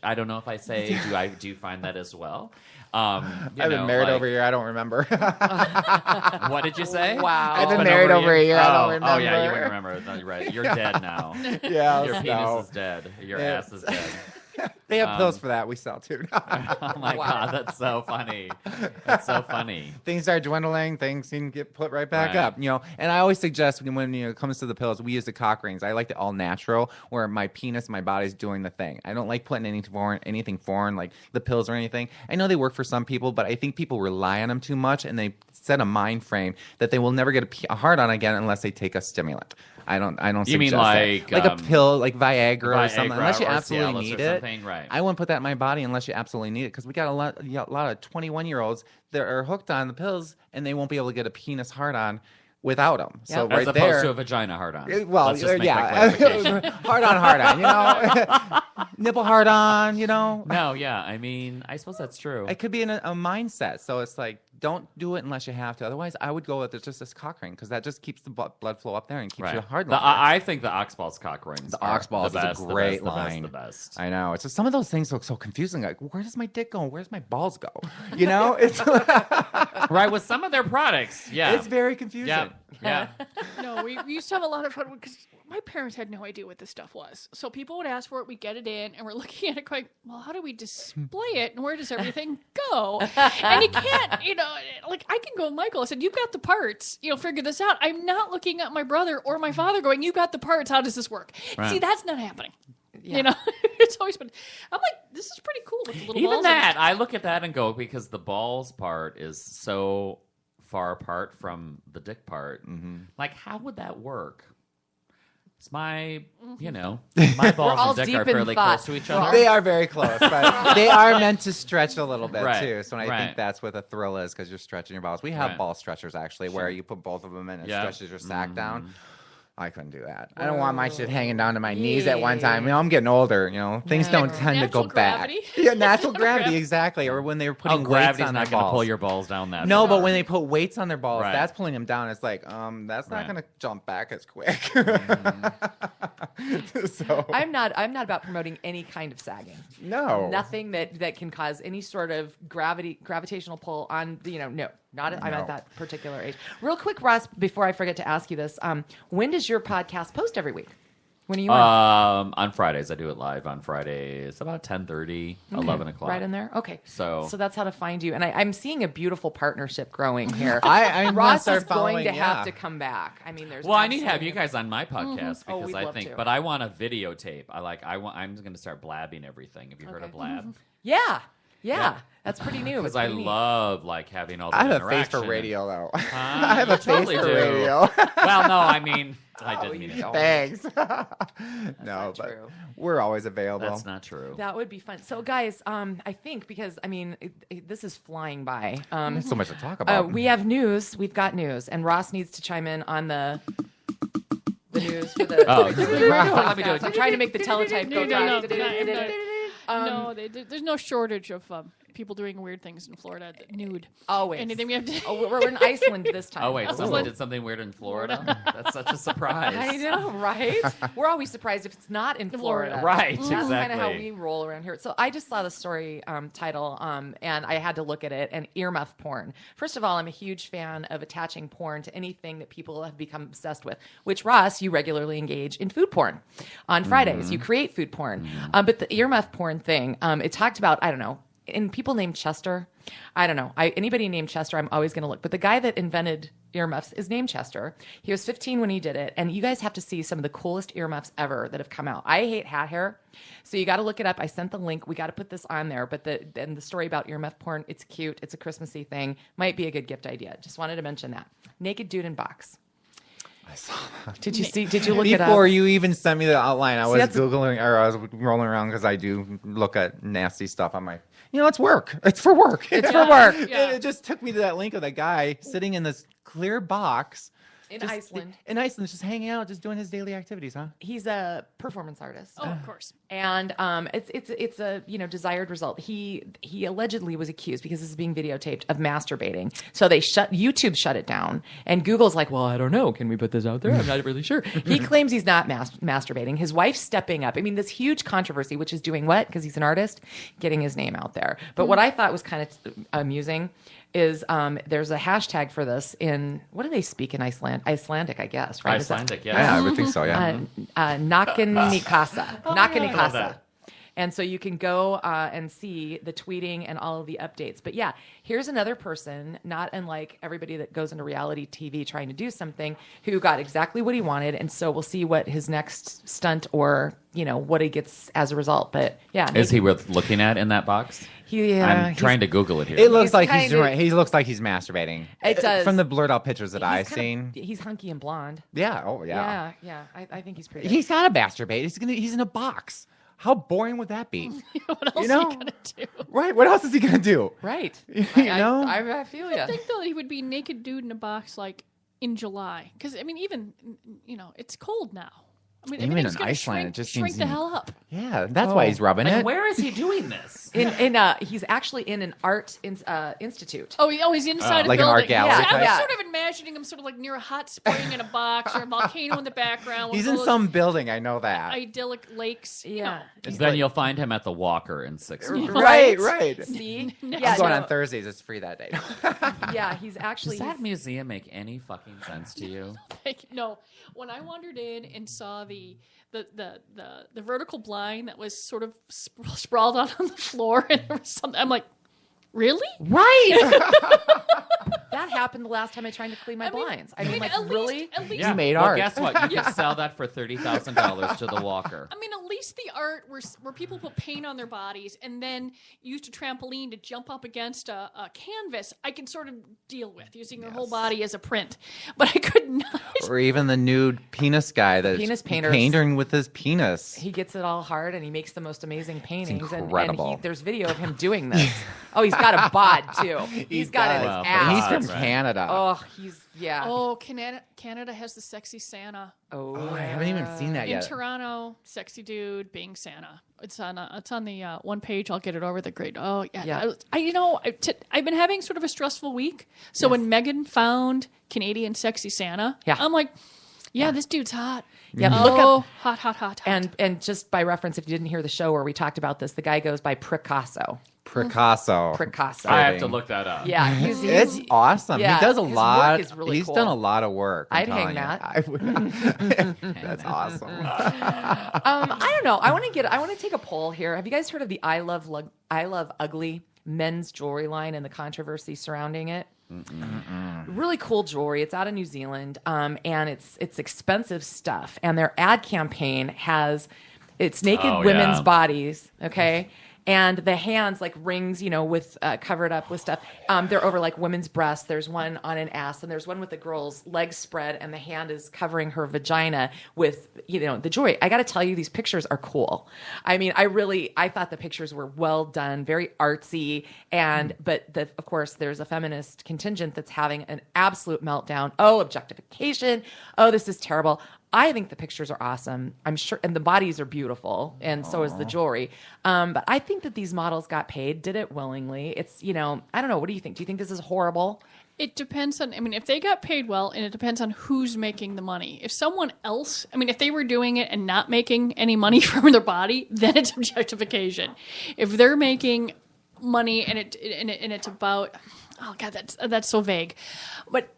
I don't know if I say. Do you find that as well? I've been married over a year. I don't remember. What did you say? Wow. I've been It's married over a year. I don't Oh, remember. Oh yeah, you wouldn't remember. No, you're right. You're dead now. Yeah, Your penis no. is dead. Your Yeah. ass is dead. They have pills for that. We sell too. Oh my god, that's so funny. That's so funny. Things start dwindling, things can get put right back Right. up, And I always suggest when it comes to the pills, we use the cock rings. I like the all natural, where my penis, my body's doing the thing. I don't like putting anything foreign, like the pills or anything. I know they work for some people, but I think people rely on them too much, and they set a mind frame that they will never get a hard on again unless they take a stimulant. I don't. You mean suggest that. like, a pill, like Viagra or something, Viagra unless you or absolutely Cialis need or it. something, right. I wouldn't put that in my body unless you absolutely need it, because we got a lot of 21-year-olds that are hooked on the pills and they won't be able to get a penis hard on without them. So Yep. right As opposed there, to a vagina hard on. well, Let's just make that yeah, clarification. hard on, nipple hard on, No, yeah. I mean, I suppose that's true. It could be in a mindset. So it's like, don't do it unless you have to. Otherwise, I would go with just this cock ring, because that just keeps the blood flow up there and keeps you hard. I think the Oxballs cock rings. The are Oxballs the is a best, great the best, line. The best. I know. It's just some of those things look so confusing. Like, where does my dick go? Where's my balls go? It's Right, with some of their products. Yeah. it's very confusing. Yeah. Yeah. No, we used to have a lot of fun because my parents had no idea what this stuff was. So people would ask for it, we get it in, and we're looking at it going, well, how do we display it, and where does everything go? And you can't, like I can go with Michael. I said, you've got the parts, figure this out. I'm not looking at my brother or my father going, you got the parts, how does this work? Right. See, that's not happening. Yeah. It's always been, I'm like, this is pretty cool with the little Even balls. that, I look at that and go, because the balls part is so far apart from the dick part. Mm-hmm. Like, how would that work? It's my, Mm-hmm. my balls all and dick deep are in fairly thought. close to each other. They are very close, but they are meant to stretch a little bit Right, too. So I right. think that's what the thrill is, because you're stretching your balls. We have Right. ball stretchers actually, where you put both of them in and it Yeah. stretches your sack down. I couldn't do that. I don't want my shit hanging down to my knees at one time. I'm getting older. Things don't tend to go Natural gravity? back. Yeah, natural gravity, exactly. Or when they were putting weights gravity's on their not going to balls. pull your balls down that No, far. but when they put weights on their balls, Right. that's pulling them down. It's like, that's not Right. going to jump back as quick. I'm not about promoting any kind of sagging. No. Nothing that can cause any sort of gravitational pull on no. I'm at that particular age. Real quick, Ross, before I forget to ask you this, when does your podcast post every week? When are you on? On Fridays. I do it live on Fridays, about 10:30, 11 o'clock. Right in there? Okay. So that's how to find you. And I'm seeing a beautiful partnership growing here. I'm Ross gonna is start going to following, have yeah. to come back. I mean, there's Well, I need to have absolutely- you guys on my podcast Oh, because we'd I love think, to. but I want a videotape. I'm just going to start blabbing everything. Have you heard of Okay. blab? Yeah. Yeah. That's pretty new. Because It's I pretty neat. love having all the I have a face for interaction. radio, though. I I have a face totally for do. radio. Well, no, I mean, I didn't mean you it. don't. Thanks. No, not but true. we're always available. That's not true. That would be fun. So, guys, I think because this is flying by. There's so much to talk about. We have news. We've got news, and Ross needs to chime in on the news for the. Oh. Let me do it. I'm trying to make the teletype go. No, there's no shortage of people doing weird things in Florida. Nude. Always. Anything we have to. Oh, we're in Iceland this time. Oh, wait, someone like- did something weird in Florida? That's such a surprise. I know, right? We're always surprised if it's not in Florida. Right, That's kind of how exactly. we roll around here. So I just saw the story title, and I had to look at it. And earmuff porn. First of all, I'm a huge fan of attaching porn to anything that people have become obsessed with. Which Ross, you regularly engage in food porn on Fridays. You create food porn, but the earmuff porn thing, it talked about I don't know. And people named Chester, I don't know. Anybody named Chester, I'm always going to look. But the guy that invented earmuffs is named Chester. He was 15 when he did it. And you guys have to see some of the coolest earmuffs ever that have come out. I hate hat hair. So you got to look it up. I sent the link. We got to put this on there. But the story about earmuff porn, it's cute. It's a Christmassy thing. Might be a good gift idea. Just wanted to mention that. Naked dude in box. I saw that. Did you look it up? Before you even sent me the outline, I was that's- Googling or I was rolling around because I do look at nasty stuff on my. It's work. It's for work. It's for work. Yeah. It just took me to that link of that guy sitting in this clear box In just- Iceland. In Iceland, just hanging out, just doing his daily activities, huh? He's a performance artist. Oh, of course. And it's a desired result. He allegedly was accused because this is being videotaped of masturbating. So YouTube shut it down, and Google's like, well, I don't know. Can we put this out there? I'm not really sure. He claims he's not masturbating. His wife's stepping up. I mean, this huge controversy, which is doing what? Because he's an artist, getting his name out there. But what I thought was kind of amusing is there's a hashtag for this in what do they speak in Icelandic, I guess, right? Is that- Icelandic, yes. Yeah, I would think so. Yeah. Nakanikasa. Nakanikasa. love that. And so you can go and see the tweeting and all of the updates. But yeah, here's another person, not unlike everybody that goes into reality TV trying to do something, who got exactly what he wanted. And so we'll see what his next stunt or, what he gets as a result. But yeah. Is he worth looking at in that box? I'm trying to Google it here. It looks He's like he's kinda- doing. He looks like he's masturbating. It does. From the blurred out pictures that I've He's seen. he's hunky and blonde. Yeah. Oh yeah. Yeah. I think he's pretty good. He's got to masturbate. He's in a box. How boring would that be? What else know? are you gonna do? Right. What else is he gonna do? Right. know? I feel you. I think though he would be naked dude in a box like in July, because I mean, even it's cold now. I mean, Even everything's in gonna Iceland, shrink, it just shrink seems the hell up. Yeah. That's why he's rubbing Like, it. where is he doing this? He's actually in an art institute. Oh, he's inside a Like an building. art gallery See, I was type? sort of imagining him sort of like near a hot spring in a box or a volcano in the background. with He's in those some building. I know that. idyllic lakes. Yeah. Then you'll find him at the Walker in 6 years. Right. See? I'm going on Thursdays. It's free that day. Yeah, he's actually. Does that museum make any fucking sense to you? No, when I wandered in and saw the vertical blind that was sort of sprawled out on the floor, and there was something, I'm like, really? right. That happened the last time I tried to clean my blinds. I mean, like, at really? At least, You made well, art. guess what? You could sell that for $30,000 to the Walker. I mean, at least the art where people put paint on their bodies and then used a trampoline to jump up against a canvas, I can sort of deal with using their whole body as a print. But I could not. Or even the nude penis guy that's Penis painters. painting with his penis. He gets it all hard, and he makes the most amazing paintings. incredible. And there's video of him doing this. Oh, he's got a bod too. He's got it in his Well, ass. And he's That's from right. Canada. Oh, he's yeah. Oh, Canada has the sexy Santa. Oh, I haven't even seen that In yet. Toronto, sexy dude being Santa. It's on the one page. I'll get it over the grade. Oh yeah. Yeah. I've been having sort of a stressful week. So when Megan found Canadian sexy Santa, Yeah. I'm like, yeah, this dude's hot. Yeah, Oh, look up- hot. And just by reference, if you didn't hear the show where we talked about this, the guy goes by Picasso. Picasso. Picasso. I have to look that up. Yeah, It's awesome. yeah, He does a his lot. work is really He's cool. done a lot of work. I'm I'd hang telling you. that. I would. That's awesome. I don't know. I want to take a poll here. Have you guys heard of the I Love Ugly men's jewelry line and the controversy surrounding it? Really cool jewelry. It's out of New Zealand, and it's expensive stuff. And their ad campaign has it's naked women's bodies. Okay. And the hands like rings, with covered up with stuff. They're over like women's breasts. There's one on an ass, and there's one with the girl's legs spread, and the hand is covering her vagina with, the jewelry. I got to tell you, these pictures are cool. I mean, I thought the pictures were well done, very artsy, but of course, there's a feminist contingent that's having an absolute meltdown. Oh, objectification. Oh, this is terrible. I think the pictures are awesome. I'm sure, and the bodies are beautiful, and so is the jewelry. But I think that these models got paid, did it willingly. It's, I don't know. What do you think? Do you think this is horrible? It depends on, if they got paid well, and it depends on who's making the money. If someone else, if they were doing it and not making any money from their body, then it's objectification. If they're making money and it's about, oh God, that's so vague. But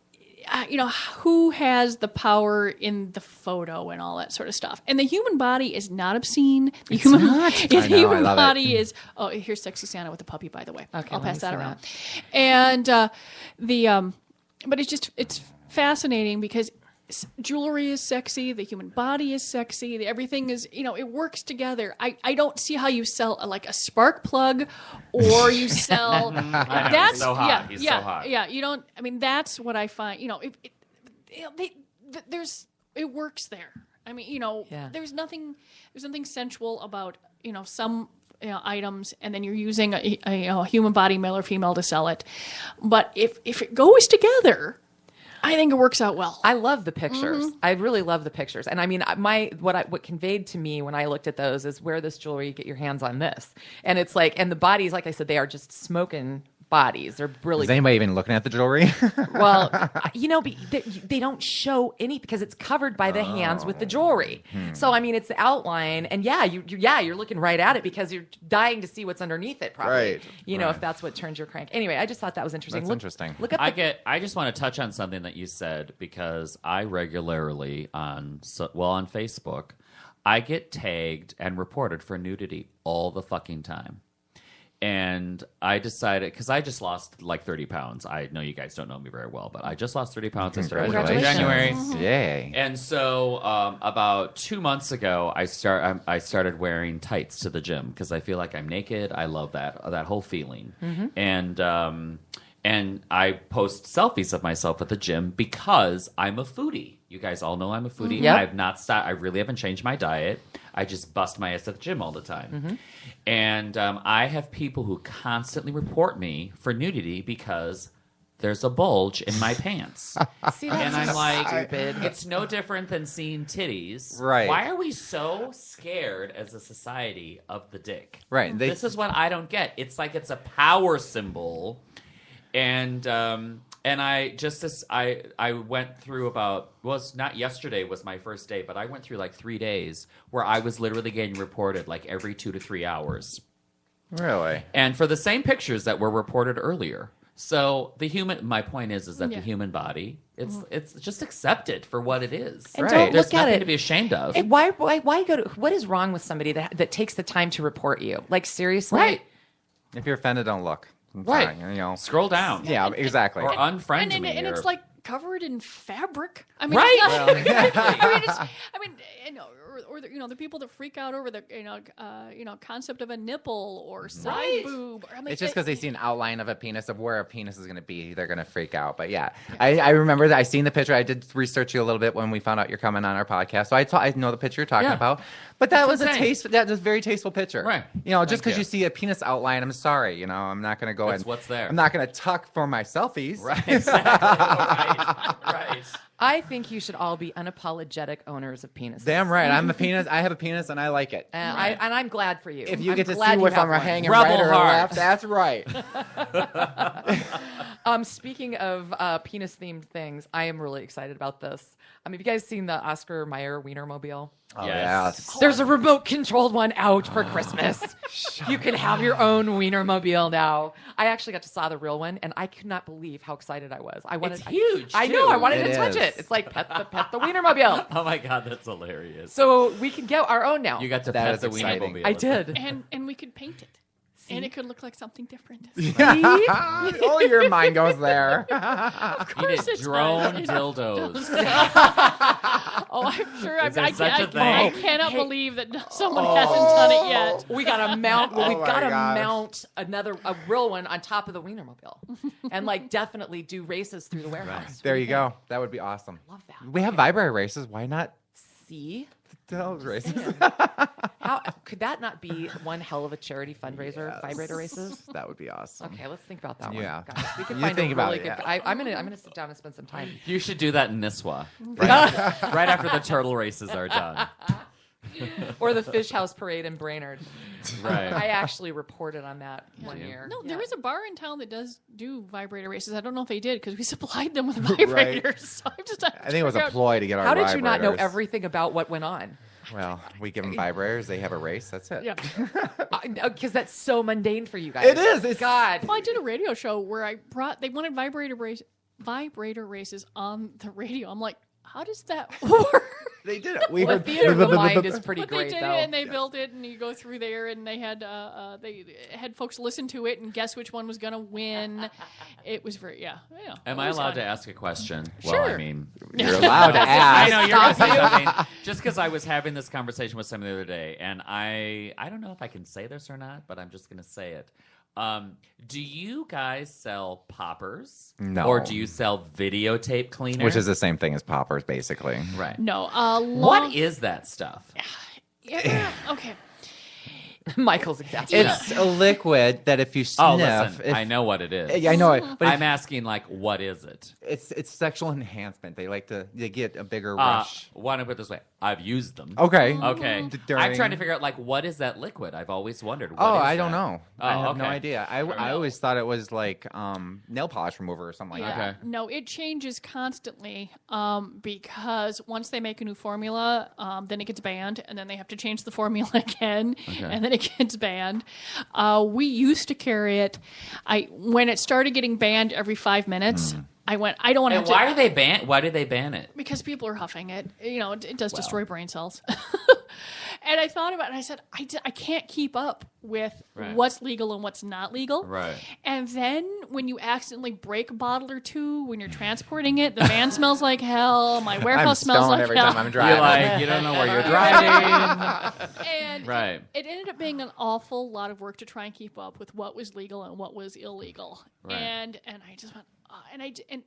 who has the power in the photo and all that sort of stuff. And the human body is not obscene. The human body is, oh, here's sexy Santa with a puppy, by the way. Okay, I'll pass that see around. And but it's fascinating because jewelry is sexy, the human body is sexy, everything is, it works together. I don't see how you sell a spark plug or you sell He's so hot. He's so hot. Yeah, you don't, that's what I find, it works there. There's nothing sensual about, some items, and then you're using a human body, male or female, to sell it. But if it goes together, I think it works out well. I love the pictures. I really love the pictures. And what conveyed to me when I looked at those is wear this jewelry, get your hands on this. And it's like, and the bodies, like I said, they are just smoking bodies. They're really Is anybody even looking at the jewelry? well, they don't show any because it's covered by the hands with the jewelry. So it's the outline, and you're looking right at it because you're dying to see what's underneath it. Probably, Right. If that's what turns your crank. Anyway, I just thought that was interesting. That's interesting. Look at I just want to touch on something that you said because I regularly on Facebook, I get tagged and reported for nudity all the fucking time. And I decided, because I just lost like 30 pounds. I know you guys don't know me very well, but I just lost 30 pounds. I started in January. Yay. And so about 2 months ago, I started wearing tights to the gym because I feel like I'm naked. I love that whole feeling. And I post selfies of myself at the gym because I'm a foodie. You guys all know I'm a foodie. Yep. I've not stopped. I really haven't changed my diet. I just bust my ass at the gym all the time. And I have people who constantly report me for nudity because there's a bulge in my pants. See, And I'm like, stupid. it's no different than seeing titties. Right. Why are we so scared as a society of the dick? Right. This is what I don't get. It's like it's a power symbol. And I went through not yesterday was my first day, but I went through like 3 days where I was literally getting reported like every 2 to 3 hours. Really? And for the same pictures that were reported earlier. So my point is that the human body, it's just accepted for what it is. And Right. don't There's look at nothing it to be ashamed of. And why go to? What is wrong with somebody that takes the time to report you? Like seriously, Right. If you're offended, don't look. I'm Right. sorry, Scroll down. Yeah, exactly. Or unfriend me. And it's or- like covered in fabric. Right. It's not, the people that freak out over the concept of a nipple or side boob. It's just because they see an outline of a penis, of where a penis is going to be. They're going to freak out. But yeah, I remember that. I seen the picture. I did research you a little bit when we found out you're coming on our podcast. So I know the picture you're talking about. But that was a very tasteful picture. Right. Just because you see a penis outline, I'm sorry. I'm not going to go That's what's there. I'm not going to tuck for my selfies. Right. Exactly. Right. I I think you should all be unapologetic owners of penises. Damn right. I'm a penis. I have a penis, and I like it. And, I'm glad for you. If you I'm get to glad see you which have one we're one. hanging Rebel right or heart. left, that's right. Speaking of penis-themed things, I am really excited about this. Have you guys seen the Oscar Mayer Wienermobile? Oh, Yes. There's a remote-controlled one out for Christmas. You can have your own Wienermobile now. I actually got to saw the real one, and I could not believe how excited I was. It's huge, I know. I too. wanted It to touch is. it. It's like pet the Wienermobile. Oh my God, that's hilarious. So we can get our own now. You got to That pet is the exciting. Wienermobile. I did. And we could paint it. And it could look like something different. Oh, your mind goes there. You did it's drone not. dildos. Oh, I'm sure. Is there such a I thing? cannot believe that someone hasn't done it yet. We gotta mount. Well, we Oh my gotta gosh. mount a real one on top of the Wienermobile, and definitely do races through the warehouse. There you go. That would be awesome. Love that. We have vibrator races. Why not See, those races? how could that not be one hell of a charity fundraiser? Vibrator races. That would be awesome. Okay, let's think about that Yeah. one. Guys, we can You find think a about really it, good. yeah. I'm gonna sit down and spend some time. You should do that in Nisswa. Right after the turtle races are done. Or the Fish House Parade in Brainerd. Right. I actually reported on that one year. No, Yeah. there is a bar in town that does do vibrator races. I don't know if they did because we supplied them with vibrators. So I'm just. I think it was a ploy to get our How did you not know vibrators. everything about what went on? Well, we give them vibrators. They have a race. That's it. Yeah. Because that's so mundane for you guys. It is. It's God. Well, I did a radio show where they wanted vibrator races on the radio. I'm like, how does that work? They did it. We The heard theater of the mind is pretty But great, they did though. it, and they built it, and you go through there, and they had folks listen to it and guess which one was going to win. It was very Am it I was allowed fun. to ask a question? Sure. Well, I mean, You're allowed to I ask. know you're going to say something. Just because I was having this conversation with someone the other day, and I don't know if I can say this or not, but I'm just going to say it. Do you guys sell poppers? No. Or do you sell videotape cleaner? Which is the same thing as poppers, basically. right. No. What is that stuff? Yeah, okay. Michael's exasperated. It's a liquid that if you sniff, Oh, listen, I know what it is. Yeah, I know it, but I'm asking, what is it? it's sexual enhancement. They get a bigger rush. Why don't I put it this way? I've used them. Okay. Okay. During- I'm trying to figure out, what is that liquid? I've always wondered. What Oh, is I don't that? know. Oh, I have no okay. idea. I always thought it was like nail polish remover or something like Yeah. that. Okay. No, it changes constantly because once they make a new formula, then it gets banned, and then they have to change the formula again, and then it gets banned. We used to carry it. When it started getting banned every 5 minutes, I went, I don't want to And have why to. do they ban? Why did they ban it? Because people are huffing it. It does destroy brain cells. And I thought about it, and I said, I can't keep up with Right. what's legal and what's not legal. Right. And then when you accidentally break a bottle or two when you're transporting it, the van smells like hell. My I'm warehouse smells stoned like every hell. time I'm You're driving. like, you don't know where you're driving. And Right. it ended up being an awful lot of work to try and keep up with what was legal and what was illegal. Right. And I just went, and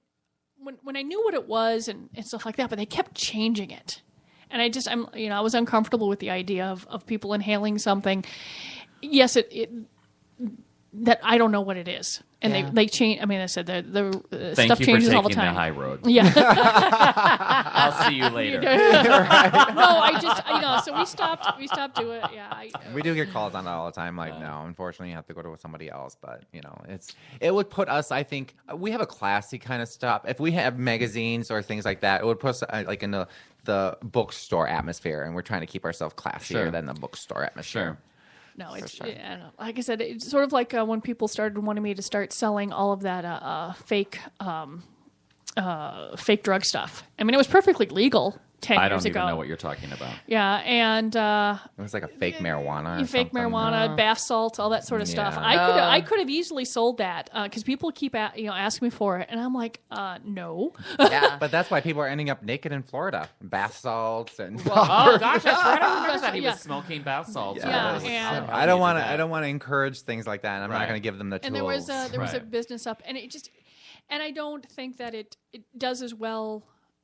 when I knew what it was and stuff like that, but they kept changing it. And I was uncomfortable with the idea of people inhaling something. Yes, that I don't know what it is. And they change. I mean, I said the Thank stuff you changes for all the taking time. the high road. Yeah. I'll see you later. No, I just, so we stopped doing it. Yeah. We do get calls on it all the time. Like, no, unfortunately, you have to go to somebody else. But it would put us. I think we have a classy kind of stuff. If we have magazines or things like that, it would put us like in the bookstore atmosphere, and we're trying to keep ourselves classier Sure. than the bookstore atmosphere. Sure. No, it's sure. I don't know. Like I said, it's sort of like when people started wanting me to start selling all of that fake drug stuff. I mean, it was perfectly legal 10 I years don't ago. even know what you're talking about. Yeah, and It was like a fake marijuana. Or fake something. marijuana, bath salts, all that sort of stuff. Yeah. I could have easily sold that because people keep asking me for it, and I'm like, no. Yeah. But that's why people are ending up naked in Florida. Bath salts and. Oh gosh, that's right. I remember that he Yeah. was smoking bath salts. Yeah, Yes. and- I don't want to. I don't want to encourage things like that. And I'm Right. not going to give them the tools. And there was a Right. business up, and and I don't think that it does as well.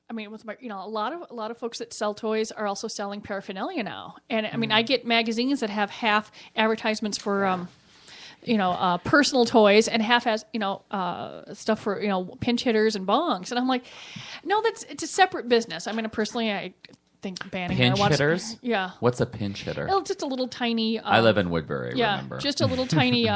I mean, with a lot of folks that sell toys are also selling paraphernalia now, and I mean, I get magazines that have half advertisements for personal toys, and half has, stuff for, pinch hitters and bongs. And I'm like, no, it's a separate business. I mean, personally, I think banning Pinch marijuana. Hitters? Yeah. What's a pinch hitter? Well, just a little tiny. I live in Woodbury, remember. Just a little tiny.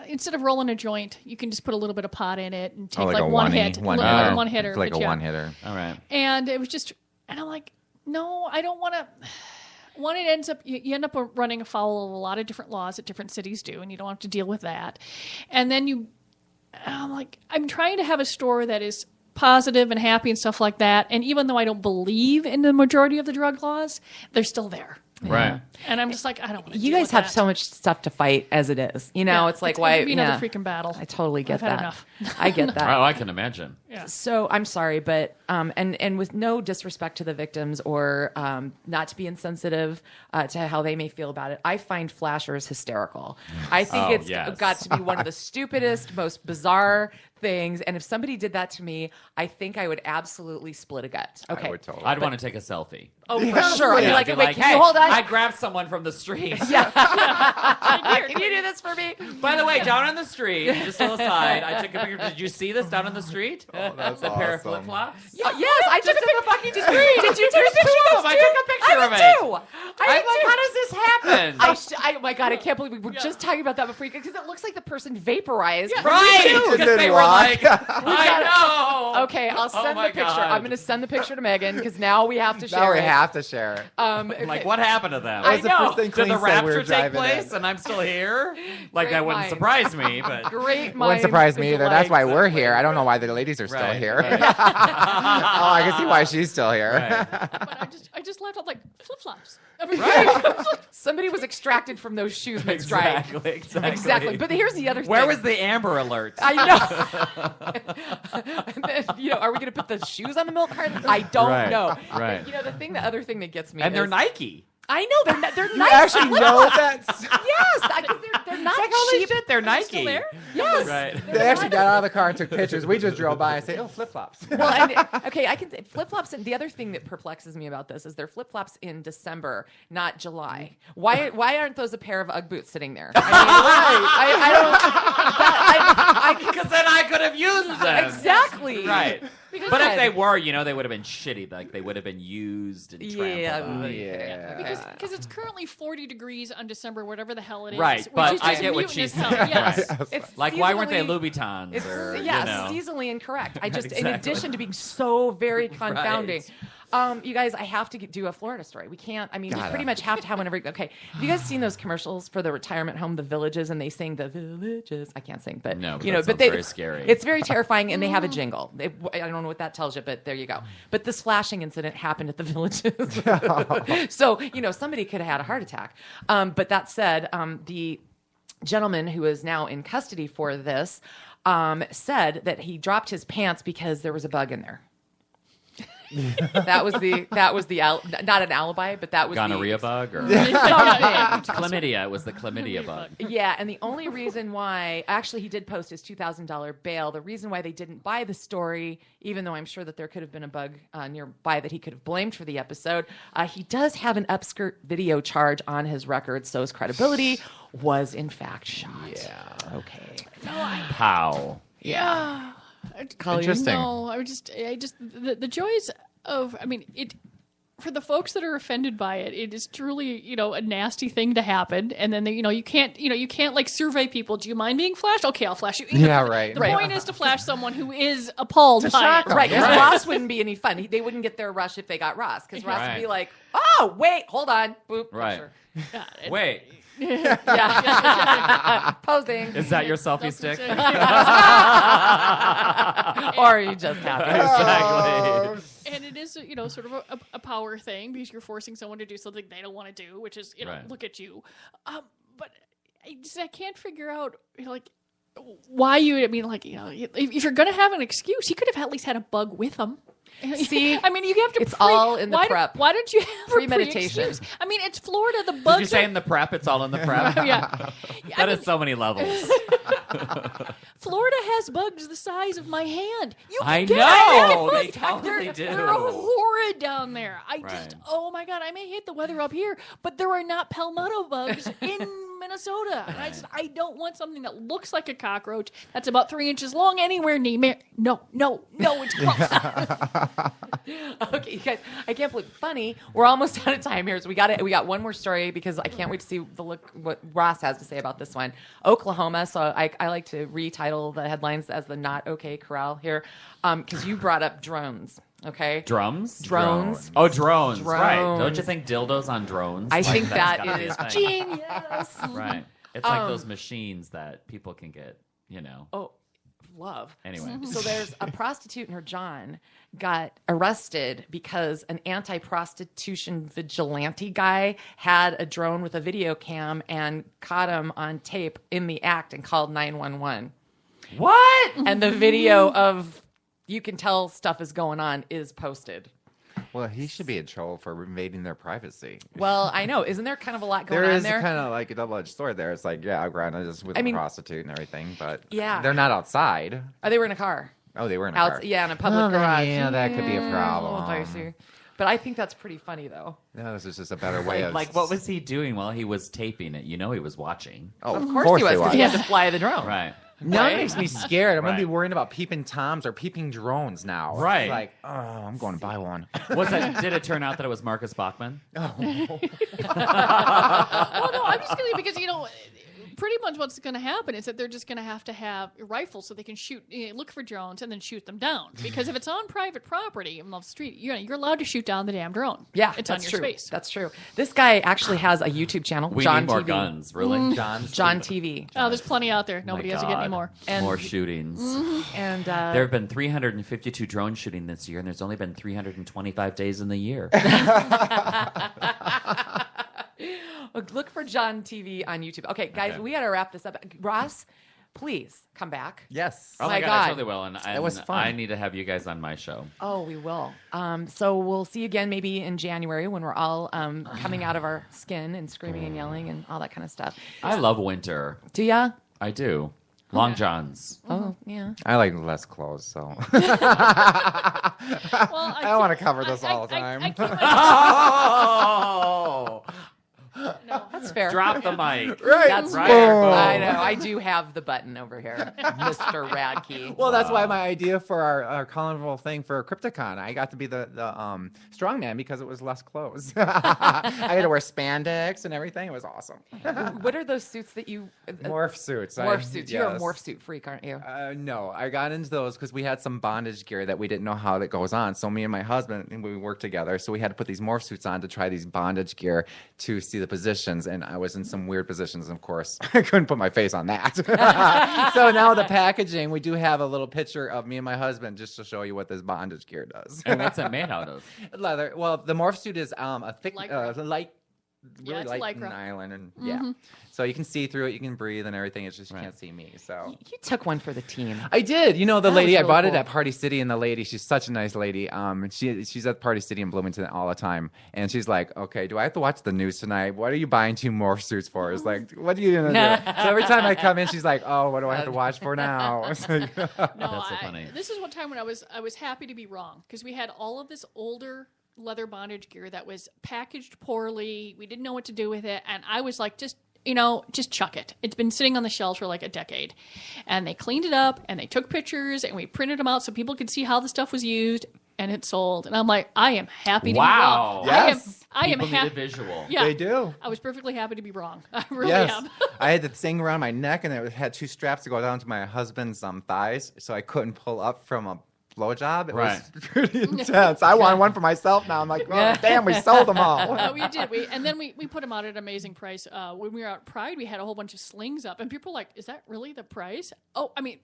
Instead of rolling a joint, you can just put a little bit of pot in it and take like a one one-y, hit, one like hitter. a one hitter, Like a one hitter. All right. And it was just, and I'm like, no, I don't want to. One, it ends up you end up running afoul of a lot of different laws that different cities do, and you don't have to deal with that. And then I'm like, I'm trying to have a store that is positive and happy and stuff like that. And even though I don't believe in the majority of the drug laws, they're still there. Right. And I'm just like, I don't want to. You guys have so much stuff to fight as it is. It's like, why? It'd be another freaking battle. I totally get I've had that. enough. I get that. Oh, I can imagine. Yeah. So I'm sorry, but and with no disrespect to the victims or not to be insensitive to how they may feel about it, I find flashers hysterical. I think it's got to be one of the stupidest, most bizarre things. And if somebody did that to me, I think I would absolutely split a gut. Okay, I would totally. I'd want to take a selfie. oh for sure. I'd be like, I'd wait, be can hey, you hold on? I grabbed someone from the street. Can you do this for me? By the way, down on the street, just a little side, I took a picture. Did you see this down on the street? Oh, that's a pair of awesome. flip flops. Yes, I took a fucking street. Did you take There's a picture two of of them. I this took a picture I of did it. too. I'm like, how does this happen? Oh my god, I can't believe we were just talking about that before because it looks like the person vaporized. Right, It because didn't they were rock. like, I know. Okay, I'll send my the picture. God. I'm going to send the picture to Megan because now we have to share Now we it. have to share it. Okay. Like, what happened to them? I What's the know. first thing Did the Clea said we were rapture take driving place in? and I'm still here? Like, Great that wouldn't mind. surprise me, but... Great Wouldn't minds surprise me think either. That's alike. why we're here. I don't know why the ladies are still Right, here. right. Oh, I can see why she's still here. Right. But I just laughed. I'm like, flip flops. I mean, Somebody was extracted from those shoes mid-stride. Exactly. Exactly. But here's the other thing. Where was the Amber Alert? I know. And then, are we going to put the shoes on the milk carton? I don't Right, know. right. The other thing that gets me And they're is, Nike. I know they're You nice. actually know that? Yes, because they're not Holy cheap. shit, they're Nike. still there? Yes. Right. They actually got out of the car and took pictures. We just drove by and said, oh, flip-flops. Well, and, okay, I can say flip-flops. And the other thing that perplexes me about this is they're flip-flops in December, not July. Why aren't those a pair of UGG boots sitting there? I mean, Because then I could have used them. exactly. Right. Because But if then- they were, they would have been shitty. Like, they would have been used and trampled Yeah, on. Yeah. because it's currently 40 degrees on December, whatever the hell it is. Right, which but is I just get what mutant she's as hell. saying. Yes. It's Like, why weren't they seasonally- Louboutins? It's Or, seasonally incorrect. I just, in Exactly. addition to being so very confounding, Right. you guys, I have to do a Florida story. We can't. I mean, we Gotta. pretty much have to have whenever. Okay, have you guys seen those commercials for the retirement home, the Villages, and they sing the Villages? I can't sing, but No, but that but sounds very scary. It's very terrifying, and they have a jingle. I don't know what that tells you, but there you go. But this flashing incident happened at the Villages, so somebody could have had a heart attack. But that said, the gentleman who is now in custody for this said that he dropped his pants because there was a bug in there. that was the not an alibi, but that was Gonorrhea bug or Yeah. chlamydia. It was the chlamydia bug. Yeah, and the only reason why, actually, he did post his $2,000 bail. The reason why they didn't buy the story, even though I'm sure that there could have been a bug nearby that he could have blamed for the episode, he does have an upskirt video charge on his record, so his credibility was in fact shot. Yeah. Okay. Pow. Yeah. Interesting. No, I just the joys of, for the folks that are offended by it, it is truly, a nasty thing to happen. And then, you can't like survey people. Do you mind being flashed? Okay, I'll flash you. Yeah, right. The Right. point is to flash someone who is appalled by shock it. 'em. Right, because Yeah. Ross wouldn't be any fun. They wouldn't get their rush if they got Ross, because Ross would be Right. like, "Oh, wait, hold on, boop, Right. pressure." Wait, Yeah, posing, is that your selfie stick? or you just happy. Exactly. And it is, sort of a power thing because you're forcing someone to do something they don't want to do, which is, Right. look at you. But I can't figure out, why you, if you're going to have an excuse, he could have at least had a bug with him. See, you have to. it's all in the prep. Why don't you have Premeditation. a pre-excuse? It's Florida. The bugs. Did you say in the prep? It's all in the prep. Yeah. That is so many levels. Florida has bugs the size of my hand. You can I get know, it. they totally do. They're horrid down there. Right. Oh my God, I may hate the weather up here, but there are not palmetto bugs in Minnesota. And I said, I don't want something that looks like a cockroach that's about 3 inches long anywhere near me. No, it's gross. Okay, you guys, I can't believe funny. We're almost out of time here, so we got one more story because I can't wait to see what Ross has to say about this one. Oklahoma. So I like to retitle the headlines as the not okay corral here, because you brought up drones. Okay. Drones. Oh, drones. Right. Don't you think dildos on drones? I think that's that gotta be a is thing. genius. Right. It's like those machines that people can get, Oh, love. Anyway. So there's a prostitute and her John got arrested because an anti-prostitution vigilante guy had a drone with a video cam and caught him on tape in the act and called 911. What? And the video of you can tell stuff is going on is posted. Well, he should be in trouble for invading their privacy. Well, I know. Isn't there kind of a lot going There on is there? kind of like a double-edged sword there. It's like, yeah, granted, it's with a prostitute and everything, but Yeah. they're not outside. Oh, they were in a car. Oh, they were in a car. Yeah, in a public garage. Yeah, that could be a Oh, problem. dicey. But I think that's pretty funny, though. No, this is just a better way of... Like, what was he doing while he was taping it? He was watching. Oh, Of course he was, because he had to fly the drone. Right. Now it makes me scared. I'm going to be Right. worrying about peeping Toms or peeping drones now. Right. It's like, oh, I'm going to buy one. Did it turn out that it was Marcus Bachman? Well, no, I'm just kidding because, pretty much what's going to happen is that they're just going to have rifles so they can shoot, look for drones and then shoot them down. Because if it's on private property on the street, you're allowed to shoot down the damn drone. Yeah, it's that's on your true. space. That's true. This guy actually has a YouTube channel, We John need more TV. guns, really. John TV. Oh, there's plenty out there. Nobody has to get any God. more. And- more shootings. And There have been 352 drone shooting this year, and there's only been 325 days in the year. look for John TV on YouTube. Okay, guys, Okay. we got to wrap this up. Ross, please come back. Yes. Oh My my God, God. I totally will. And It was fun. I need to have you guys on my show. Oh, we will. So we'll see you again maybe in January when we're all coming out of our skin and screaming and yelling and all that kind of stuff. I love winter. Do ya? I do. Long johns. Oh, yeah. I like less clothes, so... Well, I don't want to cover this all the time. I keep my, Oh! no. That's fair. Drop the mic. Right. That's Right. fair. Boom. I know. I do have the button over here, Mr. Radkey. Well, that's why my idea for our carnival thing for Crypticon, I got to be the strongman because it was less clothes. I had to wear spandex and everything. It was awesome. What are those suits that you... Morph suits. morph suits. You're a yes. morph suit freak, aren't you? No, I got into those because we had some bondage gear that we didn't know how that goes on. So me and my husband, we worked together. So we had to put these morph suits on to try these bondage gear to see the positions. And I was in some weird positions, of course. I couldn't put my face on that. So now the packaging, we do have a little picture of me and my husband just to show you what this bondage gear does. And what's it made out of? Leather. Well, the morph suit is a thick, Lycra. light, Yeah, really it's light Lycra. nylon, and yeah. So you can see through it, you can breathe and everything. It's just you can't see me. So You took one for the team. I did. You know, the That lady was I really bought it cool. at Party City, and the lady, she's such a nice lady. She's at Party City in Bloomington all the time, and she's like, "Okay, do I have to watch the news tonight? What are you buying 2 morph suits for?" It's like, "What are you gonna do?" So every time I come in, she's like, "Oh, what do I have to watch for now?" It's like, No, That's so funny. This is one time when I was happy to be wrong because we had all of this older leather bondage gear that was packaged poorly. We didn't know what to do with it, and I was like, just chuck it. It's been sitting on the shelves for like a decade. And they cleaned it up and they took pictures and we printed them out so people could see how the stuff was used and it sold. And I'm like, I am happy to Wow. be wrong. Yes. I am People need a happy. visual. Yeah. they do. I was perfectly happy to be wrong. I really Yes, am. I had the thing around my neck, and it had 2 straps to go down to my husband's thighs, so I couldn't pull up from a blowjob. It was pretty intense. I want one for myself now. I'm like, oh, damn, we sold them all. We did. And then we put them out at an amazing price. When we were out at Pride, we had a whole bunch of slings up, and people were like, "Is that really the price?" Oh, I mean,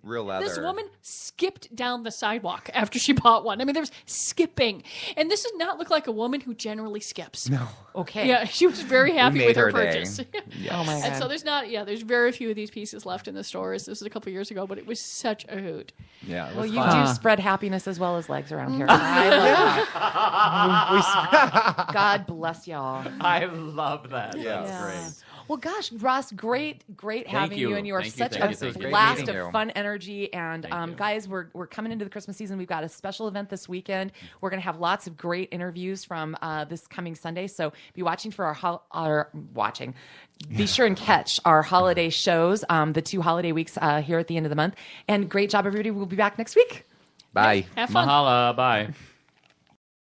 Real leather. this woman skipped down the sidewalk after she bought one. I mean, there's skipping, and this does not look like a woman who generally skips. No. Okay. Yeah, she was very happy made with her her day. purchase. Oh, my God. And so there's very few of these pieces left in the stores. This was a couple years ago, but it was such a hoot. Yeah, it Well, was you fun. do spread happiness as well as legs around here. I love that. God bless y'all. I love that. Yeah. That's great. Well, gosh, Ross, great having you. And you are Thank you, such thank a you, thank you. blast Great meeting of you. fun energy. And Thank you. guys, we're coming into the Christmas season. We've got a special event this weekend. We're going to have lots of great interviews from this coming Sunday. So be watching for Be sure and catch our holiday shows, the 2 holiday weeks here at the end of the month. And great job, everybody. We'll be back next week. Bye. Have fun. Mahala. Bye.